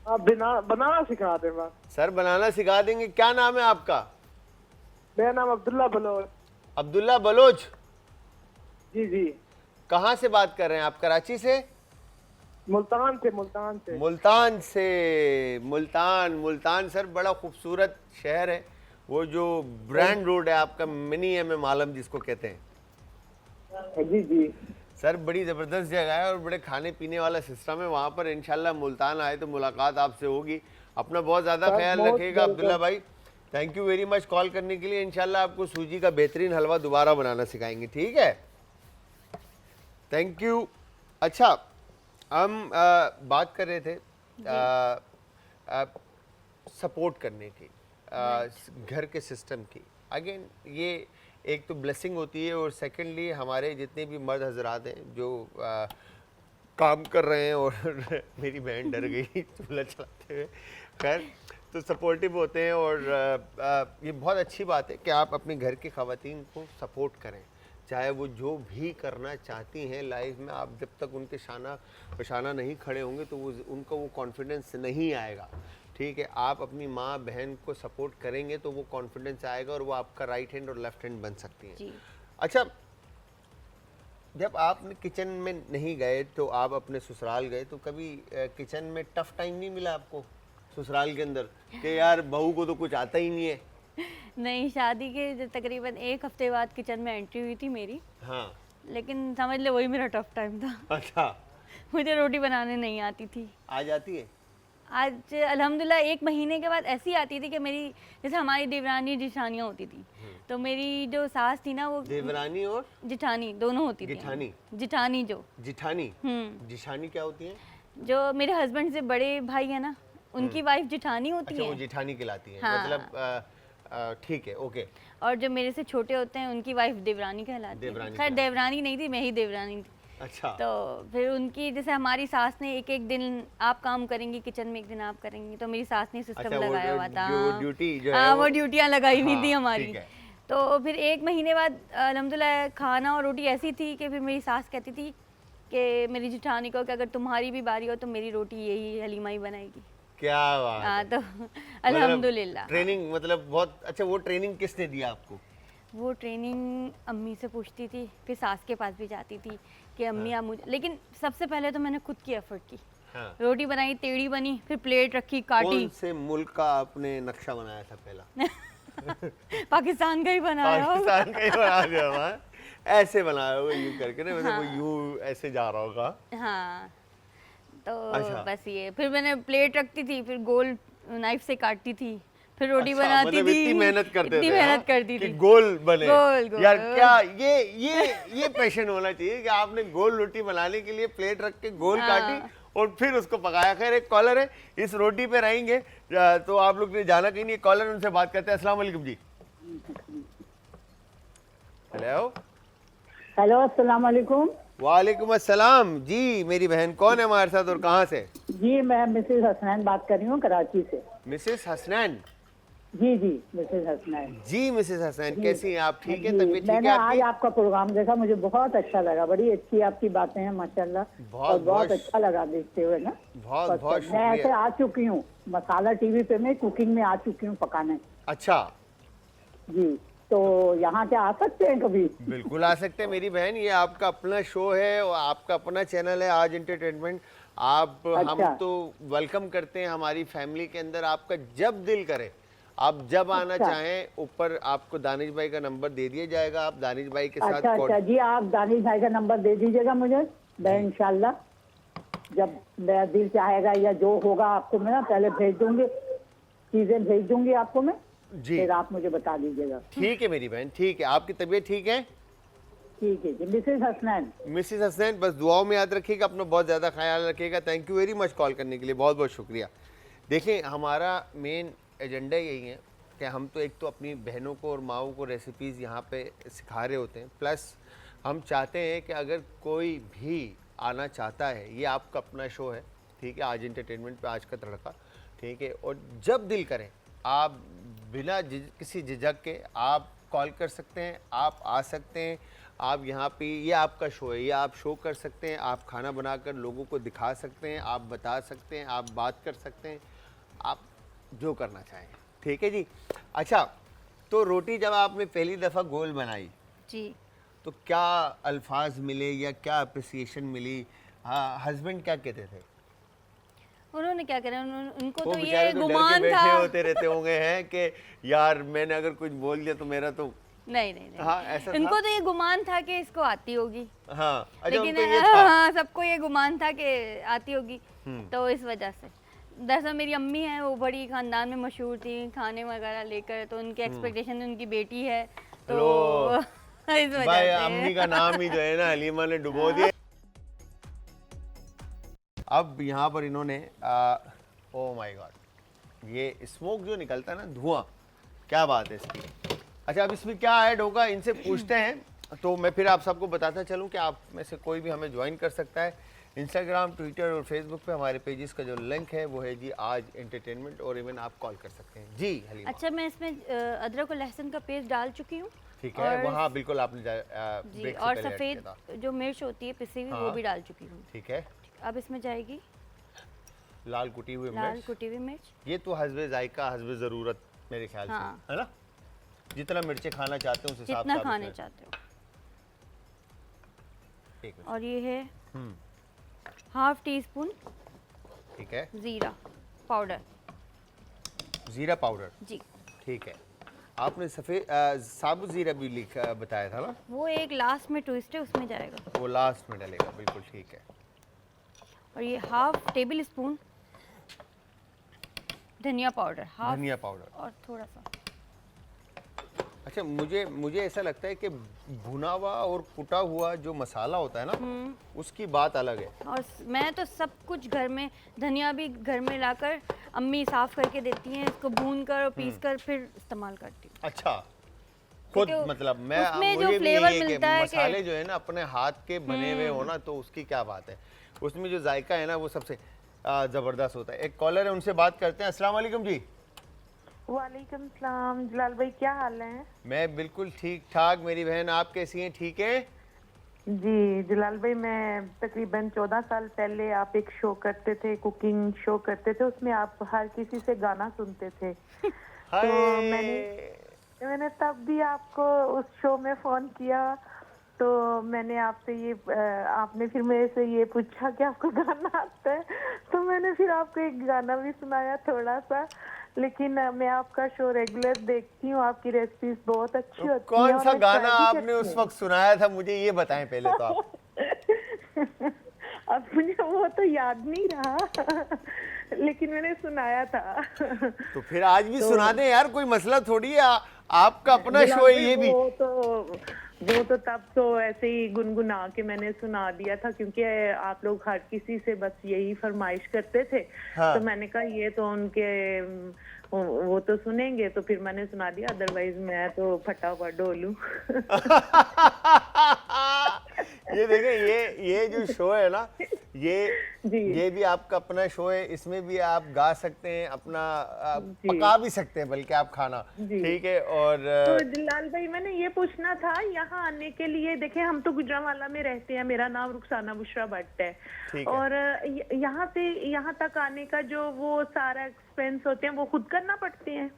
आप बनाना सिखा दे बस। सर बनाना सिखा देंगे। क्या नाम है आपका? मेरा नाम अब्दुल्ला बलोच। अब्दुल्ला बलोच। जी जी। कहाँ से बात कर रहे हैं आप? कराची से? मुल्तान से, मुल्तान से। मुल्तान से। मुल्तान सर बड़ा खूबसूरत शहर है, वो जो ब्रांड रोड है आपका, मिनी एम आलम जिसको कहते हैं जी जी। सर, बड़ी ज़बरदस्त जगह है और बड़े खाने पीने वाला सिस्टम है वहाँ पर। इंशाल्लाह मुल्तान आए तो मुलाकात आपसे होगी। अपना बहुत ज़्यादा सर, ख्याल बहुत रखिएगा जल्द। अब्दुल्ला भाई। Thank you very much call करने के लिए। इंशाल्लाह आपको सूजी का बेहतरीन हलवा दोबारा बनाना सिखाएंगे, ठीक है? Thank you. अच्छा, हम बात कर रहे थे सपोर्ट करने की, घर के सिस्टम की। अगेन ये एक तो ब्लेसिंग होती है, और सेकेंडली हमारे जितने भी मर्द हजरात हैं जो काम कर रहे हैं, और मेरी बहन डर गई चूल्हा चलाते हुए, खैर, तो सपोर्टिव होते हैं। और ये बहुत अच्छी बात है कि आप अपने घर की ख़वातीन को सपोर्ट करें, चाहे वो जो भी करना चाहती हैं लाइफ में। आप जब तक उनके शाना पशाना नहीं खड़े होंगे तो वो उनको वो कॉन्फिडेंस नहीं आएगा, ठीक है? आप अपनी माँ बहन को सपोर्ट करेंगे तो वो कॉन्फिडेंस आएगा, और वो आपका राइट हैंड और लेफ्ट हैंड बन सकती हैं। जी। अच्छा, जब आप किचन में नहीं गए तो आप अपने ससुराल गए, तो कभी किचन में टफ टाइम नहीं मिला आपको ससुराल के अंदर कि यार बहू को तो कुछ आता ही नहीं है? नहीं, शादी के तकरीबन 1 हफ्ते बाद किचन में एंट्री हुई थी मेरी, हाँ। लेकिन समझ ले वही मेरा टफ टाइम था। अच्छा, मुझे रोटी बनाने नहीं आती थी। आ जाती है? आज अल्हम्दुलिल्लाह 1 महीने के बाद ऐसी आती थी कि मेरी, जैसे हमारी देवरानी जिठानियाँ होती थी, तो मेरी जो सास थी ना वो देवरानी और जिठानी दोनों होती थी। जिठानी? जिठानी जो जिठानी? जिठानी क्या होती है? जो मेरे हस्बैंड से बड़े भाई है ना, उनकी वाइफ जिठानी होती अच्छा, वो है। जिठानी कहलाती है। हाँ। मतलब ठीक है, ओके। और जो मेरे से छोटे होते हैं उनकी वाइफ देवरानी कहलाती है। देवरानी खैर देवरानी नहीं थी, मैं ही देवरानी थी। अच्छा। तो फिर उनकी, जैसे हमारी सास ने एक एक दिन आप काम करेंगी किचन में, एक दिन आप करेंगी, तो मेरी सास ने सिस्टम अच्छा, वो लगाया हुआ था। जो ड्यूटी जो है हाँ, वो वो- ड्यूटियाँ लगाई हुई थी हाँ, हमारी। ठीक है। तो फिर 1 महीने बाद अल्हम्दुलिल्लाह खाना और रोटी ऐसी थी कि फिर मेरी सास कहती थी कि मेरी जिठानी को कि अगर तुम्हारी भी बारी हो तो मेरी रोटी यही हलीमा ही बनाएगी। क्या बात हाँ है। तो अल्हम्दुलिल्लाह। ट्रेनिंग मतलब बहुत अच्छा। वो ट्रेनिंग किसने दिया आपको? वो ट्रेनिंग अम्मी से पूछती थी, फिर सास के पास भी जाती थी कि अम्मी आप मुझे, लेकिन सबसे पहले तो मैंने खुद की एफर्ट की। हाँ। रोटी बनाई, टेढ़ी बनी, फिर प्लेट रखी, काटी। कौन से मुल्क का आपने नक्शा बनाया था पहला? पाकिस्तान का ही बनाया होगा। पाकिस्तान का ही बना दिया हुआ। ऐसे बनाया होगा यूं करके ना, मतलब वो यूं ऐसे जा रहा होगा। हाँ तो अच्छा। बस ये, फिर मैंने प्लेट रखती थी, फिर गोल नाइफ से काटती थी, फिर रोटी अच्छा, बनाती मतलब थी। इतनी मेहनत करते इतनी थे, हाँ? मेहनत करती कि थी। गोल बने। गोल यार क्या ये पैशन होना चाहिए कि आपने गोल रोटी बनाने के लिए प्लेट रख के गोल हाँ। काटी और फिर उसको पकाया। खैर एक कॉलर है, इस रोटी पे रहेंगे तो आप लोग ने जाना कहीं नहीं। कॉलर, उनसे बात करते हैं। अस्सलाम वालेकुम जी। हेलो। हेलो, अस्सलाम वालेकुम। वालेकुम अस्सलाम जी। मेरी बहन कौन है हमारे साथ और कहाँ से? जी, मैं मिसेस हसनैन बात कर रही हूँ, कराची से। मिसेस हसनैन। जी जी, मिसेस हसनैन। जी मिसेस हसनैन, कैसी हैं आप? ठीक है, जी, तबीयत ठीक मैंने है आज आपकी? आपका प्रोग्राम देखा, मुझे बहुत अच्छा लगा। बड़ी अच्छी आपकी बातें हैं माशाल्लाह, और बहुत अच्छा लगा देखते हुए ना। बहुत बहुत मैं ऐसे शुक्रिया। आ चुकी हूँ मसाला टीवी पे, मैं कुकिंग में आ चुकी हूँ पकाने। अच्छा, जी, तो यहाँ क्या आ सकते हैं कभी? बिल्कुल आ सकते हैं मेरी बहन। ये आपका अपना शो है और आपका अपना चैनल है आज एंटरटेनमेंट। आप हम अच्छा। तो वेलकम करते हैं हमारी फैमिली के अंदर। आपका जब दिल करे, आप जब आना अच्छा। चाहें, ऊपर आपको दानिश भाई का नंबर दे दिया जाएगा। आप दानिश भाई के साथ अच्छा अच्छा जी, आप दानिश भाई का नंबर दे दीजिएगा मुझे। मैं इंशाल्लाह जब मेरा दिल चाहेगा या जो होगा आपको मैं ना पहले भेज दूंगी, चीजें भेज दूंगी आपको मैं, जी फिर आप मुझे बता दीजिएगा। ठीक है मेरी बहन, ठीक है। आपकी तबीयत ठीक है? ठीक है जी। मिसेस हसनैन। मिसेस हसनैन, बस दुआओं में याद रखिएगा, अपना बहुत ज़्यादा ख्याल रखिएगा। Thank you very much call करने के लिए, बहुत बहुत शुक्रिया। देखिए, हमारा मेन एजेंडा यही है कि हम तो एक तो अपनी बहनों को और माओं को रेसिपीज़ यहाँ पे सिखा रहे होते हैं, प्लस हम चाहते हैं कि अगर कोई भी आना चाहता है, ये आपका अपना शो है, ठीक है, आज एंटरटेनमेंट पे आज का तड़का, ठीक है, और जब दिल करें आप बिना किसी झिझक के आप कॉल कर सकते हैं, आप आ सकते हैं। आप यहाँ पे, ये आपका शो है, ये आप शो कर सकते हैं, आप खाना बनाकर लोगों को दिखा सकते हैं, आप बता सकते हैं, आप बात कर सकते हैं, आप जो करना चाहें, ठीक है जी। अच्छा, तो रोटी जब आपने पहली दफ़ा गोल बनाई जी, तो क्या अल्फाज मिले या क्या अप्रिसिएशन मिली? हाँ, हस्बैंड क्या कहते थे? उन्होंने क्या करा, उनको वो तो बेचारे ये तो डर के गुमान बैठे था। होते रहते होंगे हैं कि यार मैंने अगर कुछ बोल दिया तो मेरा तो। नहीं नहीं नहीं, हाँ, ऐसा था? इनको तो ये गुमान था कि इसको आती होगी। हाँ, अच्छा, लेकिन उनको ये था। हाँ, सबको ये गुमान था कि आती होगी, तो इस वजह से। दरअसल मेरी अम्मी है, वो बड़ी खानदान में मशहूर थी खाने वगैरह लेकर, तो उनके एक्सपेक्टेशन उनकी बेटी है, तो लो, इस वजह भाई से। अम्मी का नाम ही जो है ना हलीमा ने डुबो दिया। अब यहाँ पर इन्होंने ओ माय गॉड, ये स्मोक जो निकलता है ना, धुआं, क्या बात है इसकी। अच्छा, अब इसमें क्या ऐड होगा इनसे पूछते हैं। तो मैं फिर आप सबको बताता चलूँ कि आप में से कोई भी हमें ज्वाइन कर सकता है। इंस्टाग्राम, ट्विटर और फेसबुक पे हमारे पेजेस का जो लिंक है वो है जी आज एंटरटेनमेंट, और इवन आप कॉल कर सकते हैं जी हलीमा। अच्छा, मैं इसमें अदरक और लहसुन का पेस्ट डाल चुकी हूँ। ठीक है, और वहाँ बिल्कुल आपने जी, ब्रेक से और पहले ऐड सफ़ेद किया था। जो मिर्च होती है पिसी हुई, वो हाँ। भी डाल चुकी हूँ। ठीक है, अब इसमें जाएगी लाल कुटी हुई लाल मिर्च। कुटी हुई मिर्च। ये तो हस्बे जायका, हस्बे ज़रूरत मेरे ख्याल हाँ। से, है ना? जितना मिर्चें खाना चाहते हो उस हिसाब से जितना आप खाने इसमें- चाहते हो। एक मिनट। और ये है हम्म, 1/2 टीस्पून ठीक है, ज़ीरा पाउडर। ज़ीरा पाउडर, जी, ठीक है। आपने सफ़ेद साबुत ज़ीरा भी लिखा बताया था ना? वो एक लास्ट में ट्विस्ट है, उसमें जाएगा। वो लास्ट में डलेगा, बिल्कुल ठीक है। और ये 1/2 टेबल स्पून धनिया पाउडर, हाफ, धनिया पाउडर। और थोड़ा सा। अच्छा, मुझे ऐसा लगता है कि भुना हुआ और कुटा हुआ जो मसाला होता है ना, उसकी बात अलग है। और मैं तो सब कुछ घर में, धनिया भी घर में लाकर अम्मी साफ करके देती हैं, इसको भून कर और पीस कर फिर इस्तेमाल करती हूँ। अच्छा, खुद क्योंकि मतलब मैं उसमें जो मुझे भी फ्लेवर यही है कि मिलता है मसाले जो है ना अपने हाथ के बने हुए हो ना, तो उसकी क्या बात है, उसमें जो जायका है ना वो सबसे ज़बरदस्त होता है। एक कॉलर है, उनसे बात करते हैं। अस्सलाम वालेकुम जी। वालेकुम सलाम। जलाल भाई क्या हाल है? मैं बिल्कुल ठीक ठाक। मेरी बहन आप कैसी हैं? ठीक है? जी जलाल भाई, मैं तकरीबन 14 साल पहले आप एक शो करते थे, कुकिंग शो करते थे, उसमें आप हर किसी से गाना सुनते थे। हाय तो मैंने तब भी आपको उस शो में फोन किया, तो मैंने आपसे ये आपने फिर मेरे से ये पूछा कि आपको गाना आता है, तो मैंने फिर आपको एक गाना भी सुनाया थोड़ा सा। लेकिन मैं आपका शो रेगुलर देखती हूँ, आपकी रेसिपीज बहुत अच्छी होती हैं कौन और सा मैं गाना try भी आपने करती उस हूँ। वक्त सुनाया था, मुझे ये बताएं पहले तो आप। अब मुझे वो तो याद नहीं रहा, लेकिन मैंने सुनाया था। तो फिर आज भी तो सुना दें यार, कोई मसला थोड़ी है। आपका अपना जलाल शो है भाई, ये भी। वो तो तब तो ऐसे ही गुनगुना के मैंने सुना दिया था, क्योंकि आप लोग हर किसी से बस यही फरमाइश करते थे। हाँ। तो मैंने कहा ये तो उनके वो तो सुनेंगे, तो फिर मैंने सुना दिया, अदरवाइज मैं तो फटाफट डोलूं। ये देखें, ये जो शो है ना, ये जी ये भी आपका अपना शो है। इसमें भी आप गा सकते हैं, अपना आप जी पका भी सकते हैं बल्कि आप खाना। जी। ठीक है। और तो जलाल भाई, मैंने ये पूछना था, यहाँ आने के लिए देखें, हम तो गुजरांवाला में रहते हैं, मेरा नाम रुखसाना बुशरा भट्ट है। ठीक है। और यहाँ से यहाँ तक आने का जो वो सारा एक्सपेंस होते हैं वो खुद करना पड़ते हैं?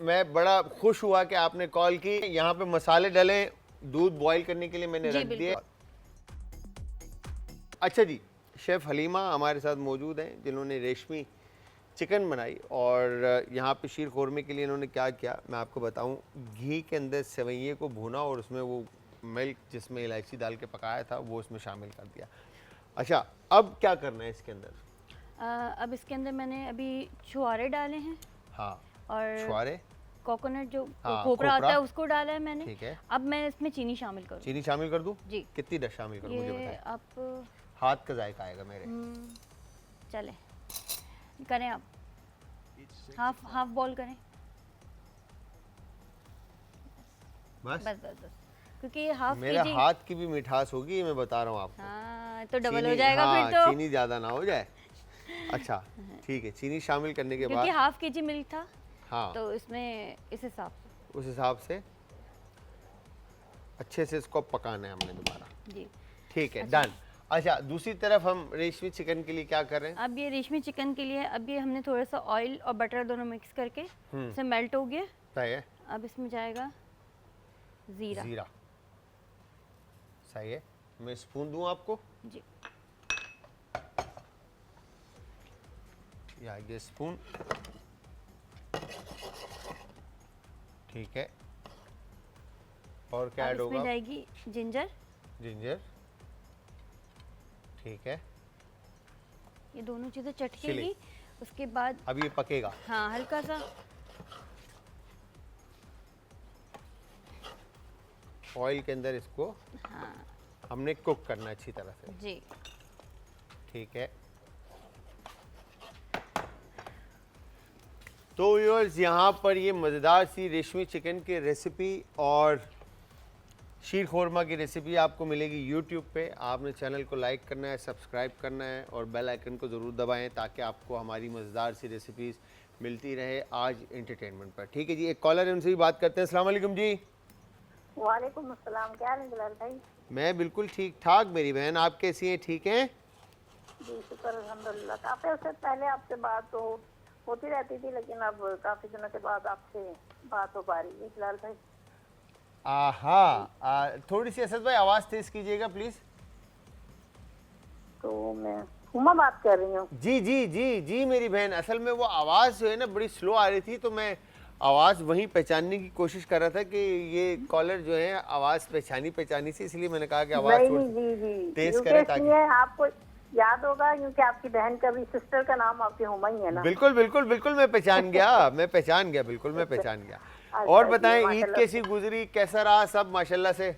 मैं बड़ा खुश हुआ कि आपने कॉल की। यहाँ पे मसाले डले, दूध बॉईल करने के लिए मैंने जी, रख दिए। बिल्कुल। अच्छा जी, शेफ़ हलीमा हमारे साथ मौजूद हैं, जिन्होंने रेशमी चिकन बनाई। और यहाँ पे शीर खोरमे के लिए इन्होंने क्या किया मैं आपको बताऊँ। घी के अंदर सेवइये को भूना और उसमें वो मिल्क जिसमें इलायची डाल के पकाया था वो उसमें शामिल कर दिया। अच्छा, अब क्या करना है इसके अंदर? अब इसके अंदर मैंने अभी छुहारे डाले हैं हाँ, और छुहारे, कोकोनट जो हाँ, खोपरा आता खोपरा। है उसको डाला है मैंने। ठीक है। अब मैं इसमें चीनी शामिल करूँ? चीनी शामिल कर दूँ? जी। कितनी दस शामिल करूँ मुझे ये बताएं। आप हाथ का जायका आएगा मेरे। चले करें आप, हाफ हाफ बॉल करें। बस बस बस बस, क्योंकि ये हाफ मेरा केजी। हाथ की भी मिठास होगी, मैं बता रहा हूँ आपको। हाँ, तो डबल हो चीनी, जाएगा हाँ, फिर तो। चीनी ज्यादा ना हो जाए। अच्छा, ठीक है। चीनी शामिल करने के क्योंकि बाद हाफ केजी मिल्क था, हाँ, तो इसमें इस हिसाब से। उस हिसाब से अच्छे से इसको पकाना है हमने दोबारा। जी। ठीक है, डन। अच्छा, दूसरी तरफ हम रेशमी चिकन के लिए क्या कर रहे हैं? अब ये रेशमी चिकन के लिए अब ये हमने थोड़ा सा ऑयल और बटर दोनों मिक्स करके इसे मेल्ट हो गया। सही है। अब इसमें जाएगा जीरा। जीरा सही है। मैं स्पून दूं आपको? जी। या ये स्पून। ठीक है। और क्या अब ऐड इसमें होगा? जाएगी जिंजर। जिंजर। ठीक है। ये दोनों चीज़ें चटकेगी। उसके बाद अब ये पकेगा। हाँ, हल्का सा ऑयल के अंदर इसको हाँ हमने कुक करना अच्छी तरह से। जी। ठीक है। तो व्यूअर्स, यहाँ पर ये मज़ेदार सी रेशमी चिकन की रेसिपी और शीर खोरमा की रेसिपी आपको मिलेगी यूट्यूब पे। आपने चैनल को लाइक करना है, सब्सक्राइब करना है और बेल आइकन को ज़रूर दबाएं ताकि आपको हमारी मज़ेदार सी रेसिपीज़ मिलती रहे आज एंटरटेनमेंट पर। ठीक है जी, एक कॉलर है, उनसे भी बात करते हैं। अस्सलाम वालेकुम जी। वालेकुम अस्सलाम, क्या हाल है जलाल भाई? मैं बिल्कुल ठीक ठाक मेरी बहन, आप कैसी हैं? ठीक हैं? जी शुक्र अल्हम्दुलिल्लाह। काफ़ी अर्से पहले आपसे बात तो होती रहती थी, लेकिन अब काफ़ी दिनों के बाद आपसे बात हो पा रही है जलाल भाई। थोड़ी सी असद भाई आवाज़ तेज़ कीजिएगा प्लीज़। तो मैं हुमा बात कर रही हूँ। जी जी जी जी मेरी बहन, असल में वो आवाज़ जो है ना बड़ी स्लो आ रही थी, तो मैं आवाज़ वहीं पहचानने की कोशिश कर रहा था कि ये कॉलर जो है आवाज़ पहचानी सी, इसलिए मैंने कहा कि आवाज़ नहीं थोड़ी जी जी, तेज करें ताकि आपको याद होगा, क्योंकि आपकी बहन का भी, सिस्टर का नाम आपकी हुमा ही है ना? बिल्कुल बिल्कुल बिल्कुल मैं पहचान गया, बिल्कुल मैं पहचान गया। और बताएं, ईद कैसी गुजरी, कैसा रहा सब? माशाल्लाह से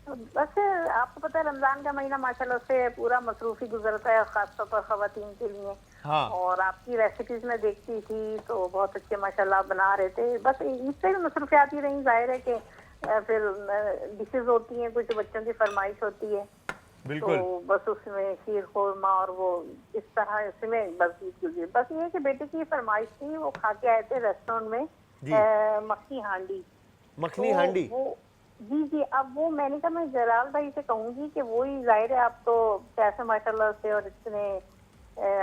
बस आपको पता है रमजान का महीना माशाल्लाह से पूरा मसरूफी गुजरता है, खासतौर पर खवातीन के लिए। हाँ। और आपकी रेसिपीज में देखती थी तो बहुत अच्छे माशाल्लाह बना रहे थे। बस इससे भी मसरूफियात ही रही, जाहिर है कि फिर डिशेज होती हैं, कुछ बच्चों की फरमाइश होती है, बिल्कुल। तो बस उसमें शीर खोरमा और वो इस तरह इसमें बस गुजरी। बस ये कि बेटे की फरमाइश थी, वो खा के आए थे रेस्टोरेंट में जी। मक्खनी हांडी। मखनी तो हांडी। वो जी जी, अब वो मैंने कहा मैं जलाल भाई से कहूंगी कि वो ही, जाहिर है आप तो कैसे माशाल्लाह से और इतने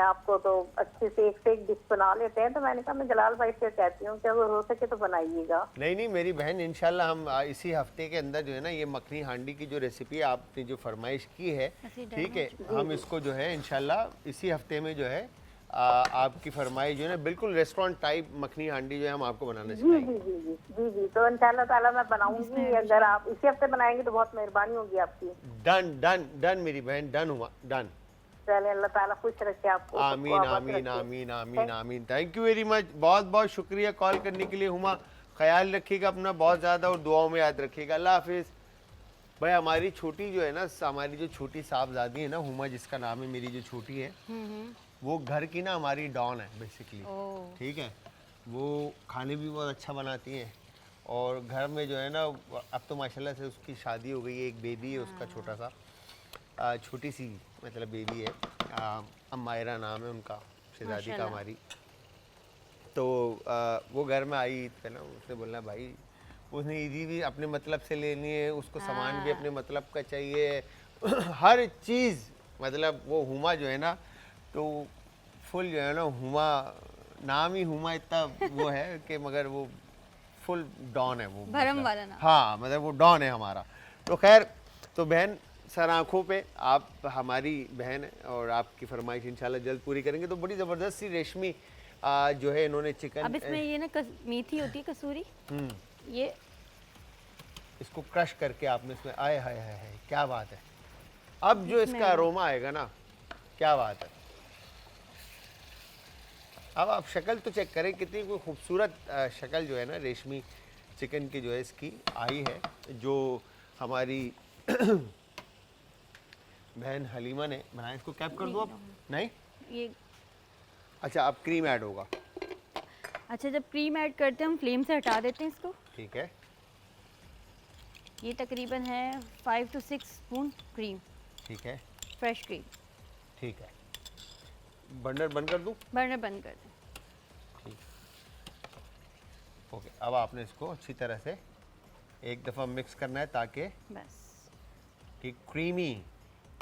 आपको तो अच्छे से एक डिश बना लेते हैं, तो मैंने कहा मैं जलाल भाई से कहती हूँ कि अगर हो सके तो बनाइएगा। नहीं नहीं मेरी बहन, इंशाल्लाह हम इसी हफ्ते के अंदर जो है ना ये मखनी हांडी की जो रेसिपी आपने जो फरमाइश की है, ठीक है, हम इसको जो है इंशाल्लाह इसी हफ्ते में जो है आपकी फरमाइश जो है ना बिल्कुल रेस्टोरेंट टाइप मखनी हांडी जो है हम आपको बनाना जी सिखाएंगे। जी जी जी जी जी, तो इंशाल्लाह ताला मैं बनाऊंगी, अगर आप इसी हफ्ते बनाएंगे तो बहुत मेहरबानी होगी आपकी। डन डन डन मेरी बहन, डन हुआ, डन। चले, अल्लाह ताला खुश रखे आपको। आमीन सबको आबाद आमीन रखे। आमीन आमीन आमीन। थैंक यू वेरी मच, बहुत बहुत शुक्रिया कॉल करने के लिए हुमा। ख्याल रखिएगा अपना बहुत ज़्यादा और दुआओं में याद रखिएगा। अल्लाह हाफिज़। भाई हमारी छोटी जो है ना, हमारी जो छोटी साहबजादी है ना हुमा जिसका नाम है, मेरी जो छोटी है, वो घर की ना हमारी डॉन है बेसिकली, ठीक है। वो खाने भी बहुत अच्छा बनाती हैं और घर में जो है ना अब तो माशाल्लाह से उसकी शादी हो गई है, एक बेबी है उसका छोटा सा, छोटी सी मतलब बेबी है, अम्मायरा नाम है उनका, शहजादी का हमारी। तो वो घर में आई तो ना उसने बोलना भाई उसने ईदी भी अपने मतलब से लेनी है, उसको सामान भी अपने मतलब का चाहिए हर चीज़, मतलब वो हुमा जो है ना तो फुल जो है ना हुमा, नाम ही हुमा इतना वो है कि मगर वो फुल डॉन है वो, भरम मतलब, वाला नाम। हाँ मतलब वो डॉन है हमारा। तो खैर, तो बहन सर आँखों पे आप हमारी बहन है और आपकी फरमाइश इंशाल्लाह जल्द पूरी करेंगे। तो बड़ी ज़बरदस्त सी रेशमी जो है इन्होंने चिकन, अब इसमें ये ना मेथी होती है कसूरी, ये इसको क्रश करके आपने इसमें, आए हाय हाय हाय क्या बात है। अब जो इसका अरोमा आएगा ना, क्या बात है। अब आप शक्ल तो चेक करें कितनी कोई खूबसूरत शक्ल जो है ना रेशमी चिकन की जो है इसकी आई है, जो हमारी बहन हलीमा ने बनाया। इसको कैप कर दो आप, नहीं ये अच्छा अब क्रीम ऐड होगा, अच्छा जब क्रीम ऐड करते हैं हम फ्लेम से हटा देते हैं इसको। ठीक है। ये तकरीबन है 5 to 6 स्पून क्रीम, ठीक है फ्रेश क्रीम। ठीक है, बर्नर बंद कर दूं? बर्नर बंद कर दें। ओके, अब आपने इसको अच्छी तरह से एक दफ़ा मिक्स करना है ताकि बस कि क्रीमी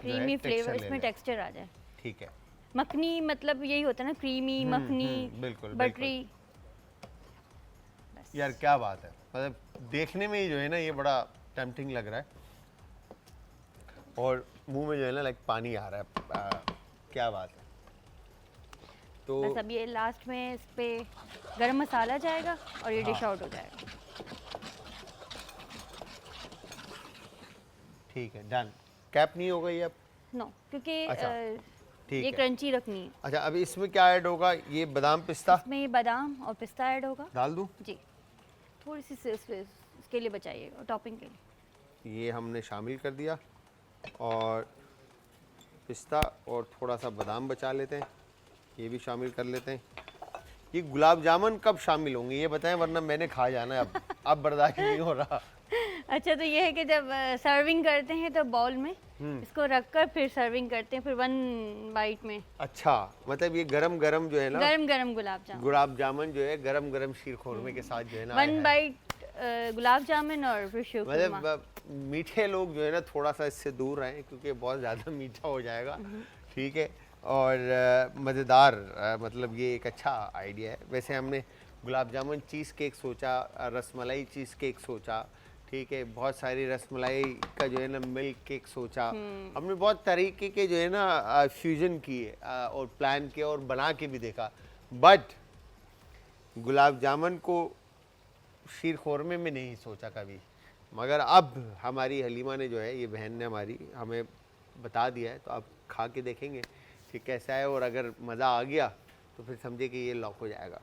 फ्लेवर इसमें टेक्सचर आ जाए। ठीक है। मखनी मतलब यही होता है ना, क्रीमी मखनी, बिल्कुल बटरी। यार क्या बात है, मतलब देखने में ही जो है ना ये बड़ा टेम्पटिंग लग रहा है और मुंह में जो है ना लाइक पानी आ रहा है, क्या बात है। तो बस अब ये लास्ट में इस पे गरम मसाला जाएगा और ये डिश आउट हो जाएगा। ठीक है, डन। कैप नहीं हो गई अब? नो, क्योंकि अच्छा, ठीक ये है। क्रंची रखनी है। अच्छा, अभी इसमें क्या ऐड होगा? ये बादाम पिस्ता इसमें ये बादाम और पिस्ता ऐड होगा। डाल दूं? जी, थोड़ी सी इसके लिए बचाइएगा, टॉपिंग के लिए। ये हमने शामिल कर दिया और पिस्ता और थोड़ा सा बादाम बचा लेते हैं, ये भी शामिल कर लेते हैं। ये गुलाब जामुन कब शामिल होंगे ये बताएं, वरना मैंने खा जाना है अब बर्दाश्त नहीं हो रहा। अच्छा, तो ये है कि जब सर्विंग करते हैं तो बाउल में इसको रखकर फिर सर्विंग करते हैं, फिर 1 बाइट में। अच्छा, मतलब ये गरम गरम जो है ना, गरम गरम गुलाब जामुन जो है गरम गरम शीर खोरमे के साथ जो है ना 1 बाइट गुलाब जामुन और फिर शीर खुरमा। मतलब मीठे लोग जो है ना थोड़ा सा इससे दूर रहें क्योंकि बहुत ज़्यादा मीठा हो जाएगा, ठीक है। और मज़ेदार, मतलब ये एक अच्छा आइडिया है। वैसे हमने गुलाब जामुन चीज़ केक सोचा, रसमलाई चीज़ केक सोचा, ठीक है, बहुत सारी रसमलाई का जो है ना मिल्क केक सोचा, हमने बहुत तरीके के जो है ना फ्यूजन किए और प्लान किया और बना के भी देखा, बट गुलाब जामुन को शीर खोरमे में नहीं सोचा कभी। मगर अब हमारी हलीमा ने जो है, ये बहन ने हमारी हमें बता दिया है, तो अब खा के देखेंगे कि कैसा है, और अगर मज़ा आ गया तो फिर समझे कि ये लॉक हो जाएगा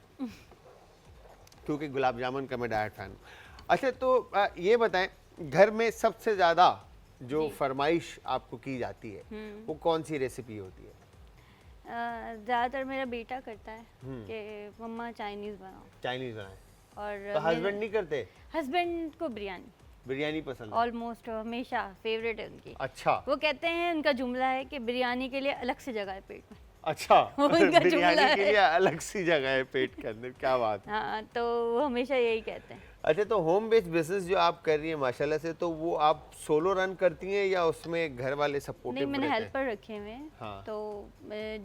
क्योंकि गुलाब जामुन का मैं डायट फ़ैन हूँ। अच्छा, तो ये बताएं, घर में सबसे ज़्यादा जो फरमाइश आपको की जाती है वो कौन सी रेसिपी होती है? ज़्यादातर मेरा बेटा करता है कि मम्मा चाइनीज़ बनाओ। चाइनीज़ बनाए। और तो हस्बैंड नहीं करते? हस्बैंड को बिरयानी पसंद है? ऑलमोस्ट हमेशा फेवरेट है उनकी। अच्छा, वो कहते हैं, उनका जुमला है कि बिरयानी के लिए अलग से जगह है पेट में। अच्छा वो इनका बिरयानी जुमला के है। लिए अलग सी जगह है पेट के अंदर, क्या बात है। हाँ, तो वो हमेशा यही कहते हैं। अच्छा, तो होम बेस्ड बिजनेस जो आप कर रही हैं माशाल्लाह से, तो वो आप सोलो रन करती हैं या उसमें घर वाले नहीं, सपोर्टिव मैंने रहते हैं? हेल्पर रखे हुए हैं। हाँ। तो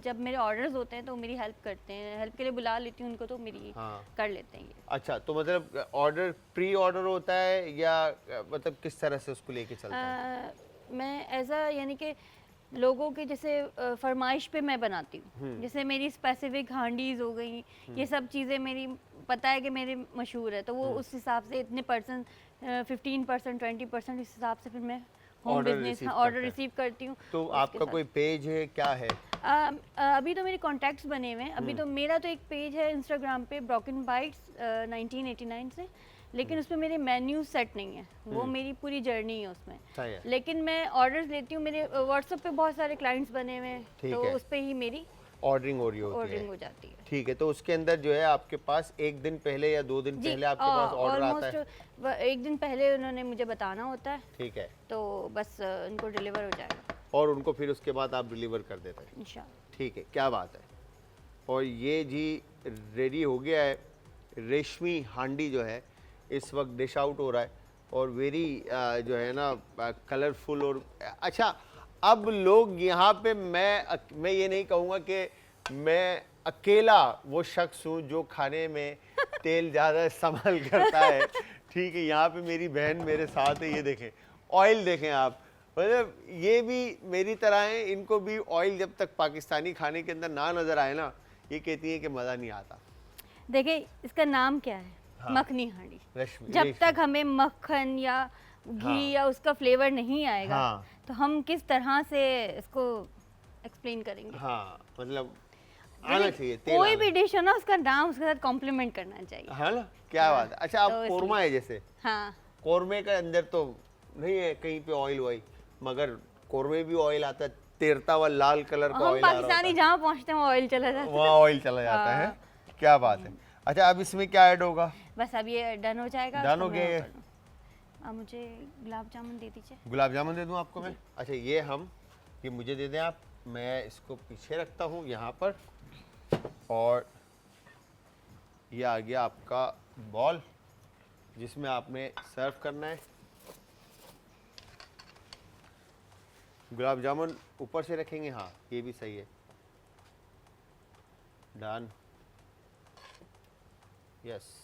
जब मेरे ऑर्डर्स होते हैं तो मेरी हेल्प करते हैं, हेल्प के लिए बुला लेती हूँ उनको, तो मेरी हाँ। कर लेते हैं ये। अच्छा, तो मतलब ऑर्डर प्री ऑर्डर होता है या मतलब किस तरह से उसको लेके चलते हैं? मैं ऐसा यानी कि लोगों के जैसे फरमाइश पे मैं बनाती हूँ। जैसे मेरी स्पेसिफिक हांडीज हो गई, ये सब चीज़ें मेरी पता है कि मेरे मशहूर है, तो वो उस हिसाब से इतने परसेंट 15% 20% इस हिसाब से फिर मैं home Order business receive order करते हैं। रिसीव करती हूँ। तो उसके आपका साथ। कोई पेज है, क्या है? अभी तो मेरे कॉन्टैक्ट्स बने हुए हैं। अभी तो मेरा तो एक पेज है इंस्टाग्राम पे, ब्रोकन बाइट्स 1989 से, लेकिन उसमें मेरे मेन्यू सेट नहीं है। वो मेरी पूरी जर्नी है उसमें। सही है। लेकिन मैं ऑर्डर्स लेती हूँ, मेरे व्हाट्सएप पे बहुत सारे क्लाइंट्स बने हुए हैं, ठीक तो है। उस पे ही मेरी ऑर्डरिंग हो रही होती ऑर्डरिंग है। हो जाती है। ठीक है, तो उसके अंदर जो है आपके पास एक दिन पहले या 2 दिन जी, पहले आपके पास ऑर्डर आता है? ऑलमोस्ट एक दिन पहले उन्होंने मुझे बताना होता है, ठीक है, तो बस उनको डिलीवर हो जाएगा और उनको फिर उसके बाद आप डिलीवर कर देते हैं? इंशाल्लाह। ठीक है, क्या बात है। और ये जी रेडी हो गया है, रेशमी हांडी जो है इस वक्त डिश आउट हो रहा है, और वेरी जो है ना कलरफुल। और अच्छा, अब लोग यहाँ पे मैं ये नहीं कहूँगा कि मैं अकेला वो शख्स हूँ जो खाने में तेल ज़्यादा इस्तेमाल करता है। ठीक है, यहाँ पे मेरी बहन मेरे साथ है, ये देखें ऑयल देखें आप, मतलब ये भी मेरी तरह हैं, इनको भी ऑयल जब तक पाकिस्तानी खाने के अंदर ना नज़र आए ना, ये कहती हैं कि मज़ा नहीं आता। देखिए इसका नाम क्या है? हाँ। मखनी हांडी। रेशमी जब रेशमी। तक हमें मक्खन या घी हाँ। या उसका फ्लेवर नहीं आएगा, हाँ। तो हम किस तरह से इसको एक्सप्लेन करेंगे? हाँ, मतलब आना चाहिए तेल कोई आना। भी डिश हो ना, उसका नाम उसके साथ कॉम्प्लीमेंट करना चाहिए। हाँ ना, क्या बात है। अच्छा, आप तो इसलिए। कोरमा है जैसे, हाँ, कोरमे के अंदर तो नहीं है कहीं पे ऑयल वॉइल, मगर कोरमे भी ऑयल आता है, तेरता हुआ लाल कलर का हम ऑयल आ रहा पाकिस्तानी होता जहाँ पहुँचते हैं ऑयल चला है, जाता है। वहाँ ऑयल चला जाता है। क्या बात है। अच्छा, अब इसमें क्या ऐड होगा? बस अब ये डन हो जाएगा। डन उसको हो मैं गया ये? वो कर लूँ। अब मुझे गुलाब जामुन दे दीजिए। गुलाब जामुन दे दूँ आपको मैं? अच्छा, ये मुझे दे दें आप, मैं इसको पीछे रखता हूँ यहाँ पर, और ये आ गया आपका बॉल जिसमें आपने सर्व करना है। गुलाब जामुन ऊपर से रखेंगे, हाँ ये भी सही है। डन, यस,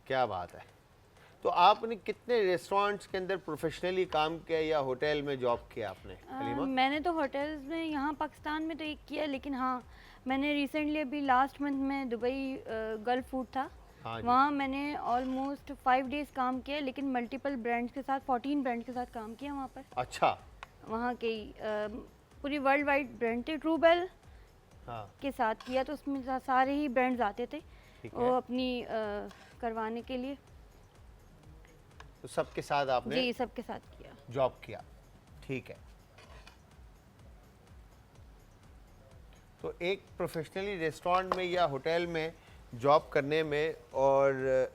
क्या बात है। तो आपने कितने रेस्टोरेंट्स के अंदर प्रोफेशनली काम किया या होटल में जॉब किया आपने, हलीमा? मैंने तो होटल्स में यहाँ पाकिस्तान में तो एक किया, लेकिन हाँ मैंने रिसेंटली अभी लास्ट मंथ में दुबई गल्फ फूड था, हाँ जी। वहाँ मैंने ऑलमोस्ट 5 डेज़ काम किया, लेकिन मल्टीपल ब्रांड्स के साथ 14 ब्रांड्स के साथ काम किया वहाँ पर। अच्छा, वहाँ के पूरी वर्ल्ड वाइड ब्रांड थे। ट्रूबेल हाँ के साथ किया, तो उसमें सारे ही ब्रांड्स आते थे ठीक वो है। अपनी करवाने के लिए। तो सबके साथ आपने जी, सबके साथ किया। जॉब किया, ठीक है। तो एक प्रोफेशनली रेस्टोरेंट में या होटल में जॉब करने में और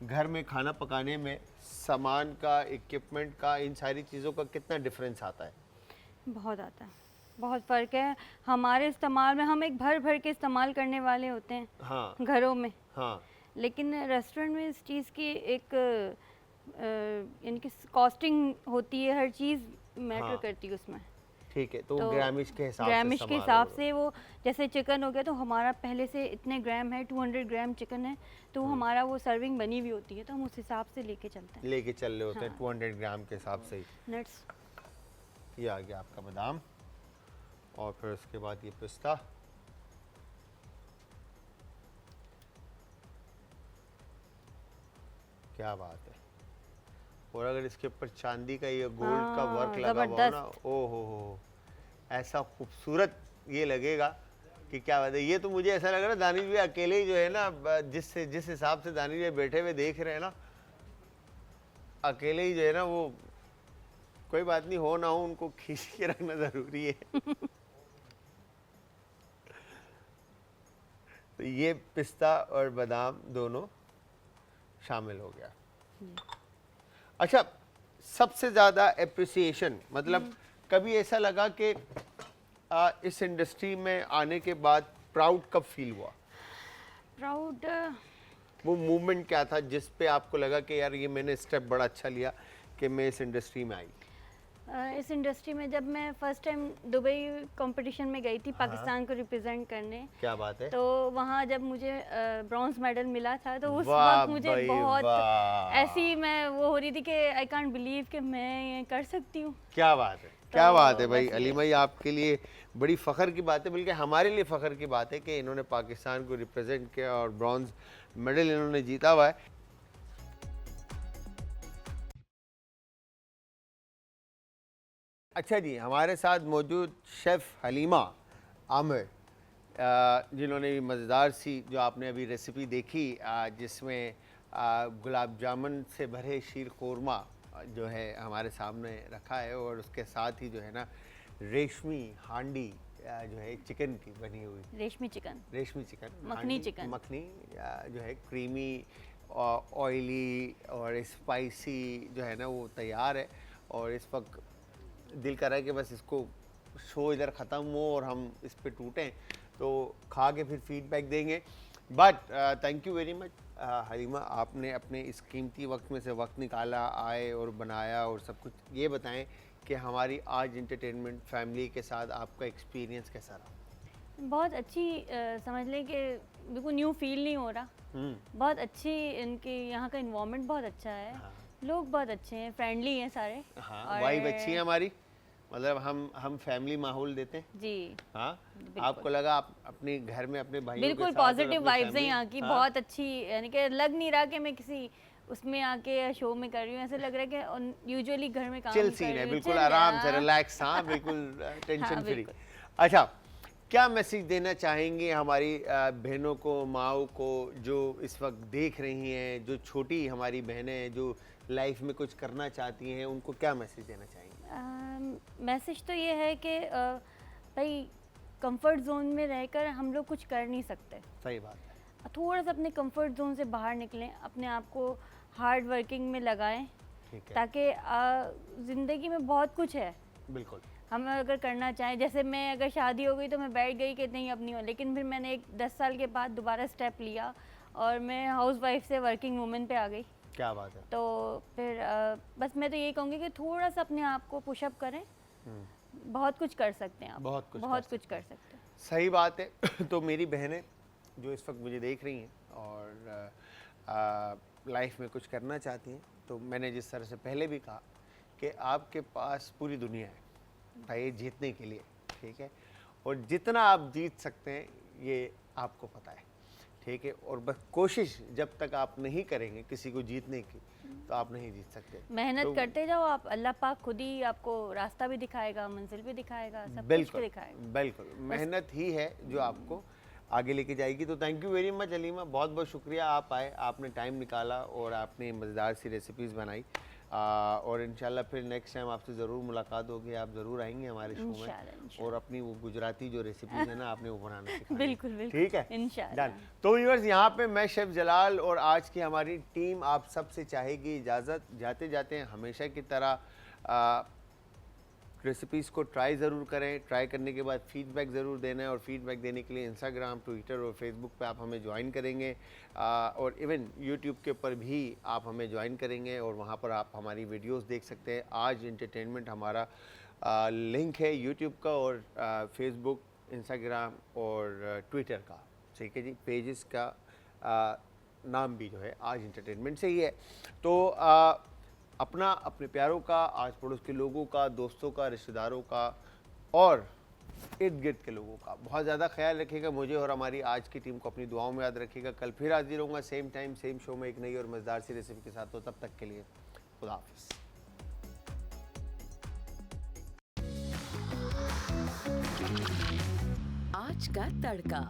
घर में खाना पकाने में सामान का, इक्विपमेंट का, इन सारी चीज़ों का कितना डिफरेंस आता है? बहुत आता है, बहुत फ़र्क है। हमारे इस्तेमाल में हम एक भर भर के इस्तेमाल करने वाले होते हैं हाँ घरों में, हाँ, लेकिन रेस्टोरेंट में इस चीज़ की एक यानी कि कॉस्टिंग होती है, हर चीज़ मैटर हाँ। करती है उसमें। ठीक है। तो तो ग्रामिश के हिसाब से ग्रामिश के सामान हिसाब होगा। से वो, जैसे चिकन हो गया तो हमारा पहले से इतने ग्राम है, 200 ग्राम चिकन है, तो हमारा वो सर्विंग बनी हुई होती है, तो हम उस हिसाब से लेके चलते हैं। लेके चल रहे होते हैं हाँ। 200 ग्राम के हिसाब से ही। नट्स, ये आ गया आपका बादाम, और फिर उसके बाद ये पिस्ता, क्या बात है। और अगर इसके ऊपर चांदी का ये गोल्ड का हाँ, वर्क लगा हुआ हो ना, ज़बरदस्त। ओ हो, ऐसा खूबसूरत ये लगेगा कि क्या बात है। ये तो मुझे ऐसा लग रहा है दानिश भाई अकेले ही जो है ना, जिस हिसाब से दानिश भाई बैठे हुए देख रहे हैं ना, अकेले ही जो है ना, वो कोई बात नहीं, हो ना हो उनको खींच के रखना जरूरी है। तो ये पिस्ता और बादाम दोनों शामिल हो गया। अच्छा, सबसे ज़्यादा एप्रिसिएशन, मतलब कभी ऐसा लगा कि इस इंडस्ट्री में आने के बाद प्राउड कब फील हुआ? प्राउड वो मूवमेंट क्या था जिस पे आपको लगा कि यार ये मैंने स्टेप बड़ा अच्छा लिया कि मैं इस इंडस्ट्री में आई? इस इंडस्ट्री में जब मैं फर्स्ट टाइम दुबई कंपटीशन में गई थी पाकिस्तान को रिप्रेजेंट करने, क्या बात है। तो वहाँ जब मुझे ब्रॉन्ज मेडल मिला था तो उस वाह वक्त मुझे भाई बहुत वाह। ऐसी मैं वो हो रही थी कि आई कांट बिलीव कि मैं ये कर सकती हूँ। क्या बात है, क्या बात है भाई। बस अलीमा ये आपके लिए बड़ी फ़ख्र की बात है, बल्कि हमारे लिए फ़ख्र की बात है कि इन्होंने पाकिस्तान को रिप्रेजेंट किया और ब्रॉन्ज मेडल इन्होंने जीता हुआ है। अच्छा जी, हमारे साथ मौजूद शेफ़ हलीमा आमिर, जिन्होंने मज़ेदार सी जो आपने अभी रेसिपी देखी, जिसमें गुलाब जामुन से भरे शीर खुरमा जो है हमारे सामने रखा है, और उसके साथ ही जो है ना रेशमी हांडी जो है चिकन की बनी हुई, रेशमी चिकन, मखनी हांडी, चिकन, मखनी जो है क्रीमी ऑयली और स्पाइसी जो है ना वो तैयार है। और इस वक्त दिल कर रहा है कि बस इसको शो इधर ख़त्म हो और हम इस पे टूटें, तो खा के फिर फीडबैक देंगे। But thank you very much Halima, आपने अपने इस कीमती वक्त में से वक्त निकाला, आए और बनाया और सब कुछ। ये बताएं कि हमारी आज इंटरटेनमेंट फैमिली के साथ आपका एक्सपीरियंस कैसा रहा? बहुत अच्छी, समझ लें कि बिल्कुल न्यू फील नहीं हो रहा। बहुत अच्छी, इनके यहाँ का इन्वायरमेंट बहुत अच्छा है। हाँ। लोग बहुत अच्छे हैं, फ्रेंडली हैं सारे। हाँ, वाइब अच्छी है हमारी, मतलब हम फैमिली माहौल देते हैं जी। हाँ, आपको लगा आप अपने घर में अपने भाइयों बिल्कुल के साथ और पॉजिटिव अपनी वाइब्स हैं family- यहाँ की, हाँ, बहुत अच्छी, यानी कि लग नहीं रहा कि मैं किसी उसमें आके या शो में कर रही हूँ। ऐसे लग रहा है कि यूजुअली घर में काम चिल कर सीन रही है, हूँ, बिल्कुल chill आराम से है। रिलैक्स, हाँ बिल्कुल टेंशन हाँ, फ्री। बिल्कुल। अच्छा, क्या मैसेज देना चाहेंगे हमारी बहनों को, माओ को, जो इस वक्त देख रही हैं, जो छोटी हमारी बहनें हैं जो लाइफ में कुछ करना चाहती हैं, उनको क्या मैसेज देना चाहेंगे? मैसेज तो ये है कि भाई कंफर्ट जोन में रहकर हम लोग कुछ कर नहीं सकते। सही बात है। थोड़ा सा अपने कंफर्ट जोन से बाहर निकलें, अपने आप को हार्ड वर्किंग में लगाएं, ठीक है, ताकि ज़िंदगी में बहुत कुछ है। बिल्कुल। हम अगर करना चाहें, जैसे मैं अगर शादी हो गई तो मैं बैठ गई कि नहीं अब नहीं हो, लेकिन फिर मैंने 10 साल के बाद दोबारा स्टेप लिया और मैं हाउसवाइफ से वर्किंग वूमेन पे आ गई। क्या बात है। तो फिर बस मैं तो यही कहूँगी कि थोड़ा सा अपने आप को पुशअप करें, बहुत कुछ कर सकते हैं आप, बहुत कुछ कर सकते हैं। सही बात है। तो मेरी बहनें जो इस वक्त मुझे देख रही हैं और लाइफ में कुछ करना चाहती हैं, तो मैंने जिस तरह से पहले भी कहा कि आपके पास पूरी दुनिया है भाई जीतने के लिए, ठीक है, और जितना आप जीत सकते हैं ये आपको पता है, ठीक है, और बस कोशिश जब तक आप नहीं करेंगे किसी को जीतने की तो आप नहीं जीत सकते। मेहनत तो करते जाओ आप, अल्लाह पाक खुद ही आपको रास्ता भी दिखाएगा, मंजिल भी दिखाएगा, सब कुछ बिल्कुल दिखाएगा। बिल्कुल, मेहनत ही है जो आपको आगे लेके जाएगी। तो thank you very much Aleema, बहुत बहुत शुक्रिया, आप आए, आपने टाइम निकाला और आपने मज़ेदार सी रेसिपीज़ बनाई। और इंशाल्लाह फिर नेक्स्ट टाइम आपसे ज़रूर मुलाकात होगी, आप ज़रूर आएंगे हमारे शो में इंशाल्लाह। और अपनी वो गुजराती जो रेसिपीज़ है ना आपने वो बनाना सिखाएंगे। बिल्कुल बिल्कुल, ठीक है, इंशाल्लाह। डन। तो व्यूअर्स, यहाँ पे मैं शेफ जलाल और आज की हमारी टीम आप सबसे चाहेगी इजाज़त। जाते जाते हमेशा की तरह रेसिपीज़ को ट्राई ज़रूर करें, ट्राई करने के बाद फीडबैक ज़रूर देना है, और फीडबैक देने के लिए इंस्टाग्राम, ट्विटर और फेसबुक पे आप हमें ज्वाइन करेंगे, और इवन यूट्यूब के ऊपर भी आप हमें ज्वाइन करेंगे और वहाँ पर आप हमारी वीडियोस देख सकते हैं। आज एंटरटेनमेंट हमारा लिंक है यूट्यूब का और फेसबुक, इंस्टाग्राम और ट्विटर का, ठीक है जी, पेजेस का नाम भी जो है आज एंटरटेनमेंट से ही है। तो अपना, अपने प्यारों का, आस पड़ोस के लोगों का, दोस्तों का, रिश्तेदारों का और इर्द गिर्द के लोगों का बहुत ज़्यादा ख्याल रखिएगा। मुझे और हमारी आज की टीम को अपनी दुआओं में याद रखिएगा। कल फिर हाजिर होऊंगा सेम टाइम सेम शो में एक नई और मज़ेदार सी रेसिपी के साथ। तो तब तक के लिए खुदा हाफिज़। आज का तड़का।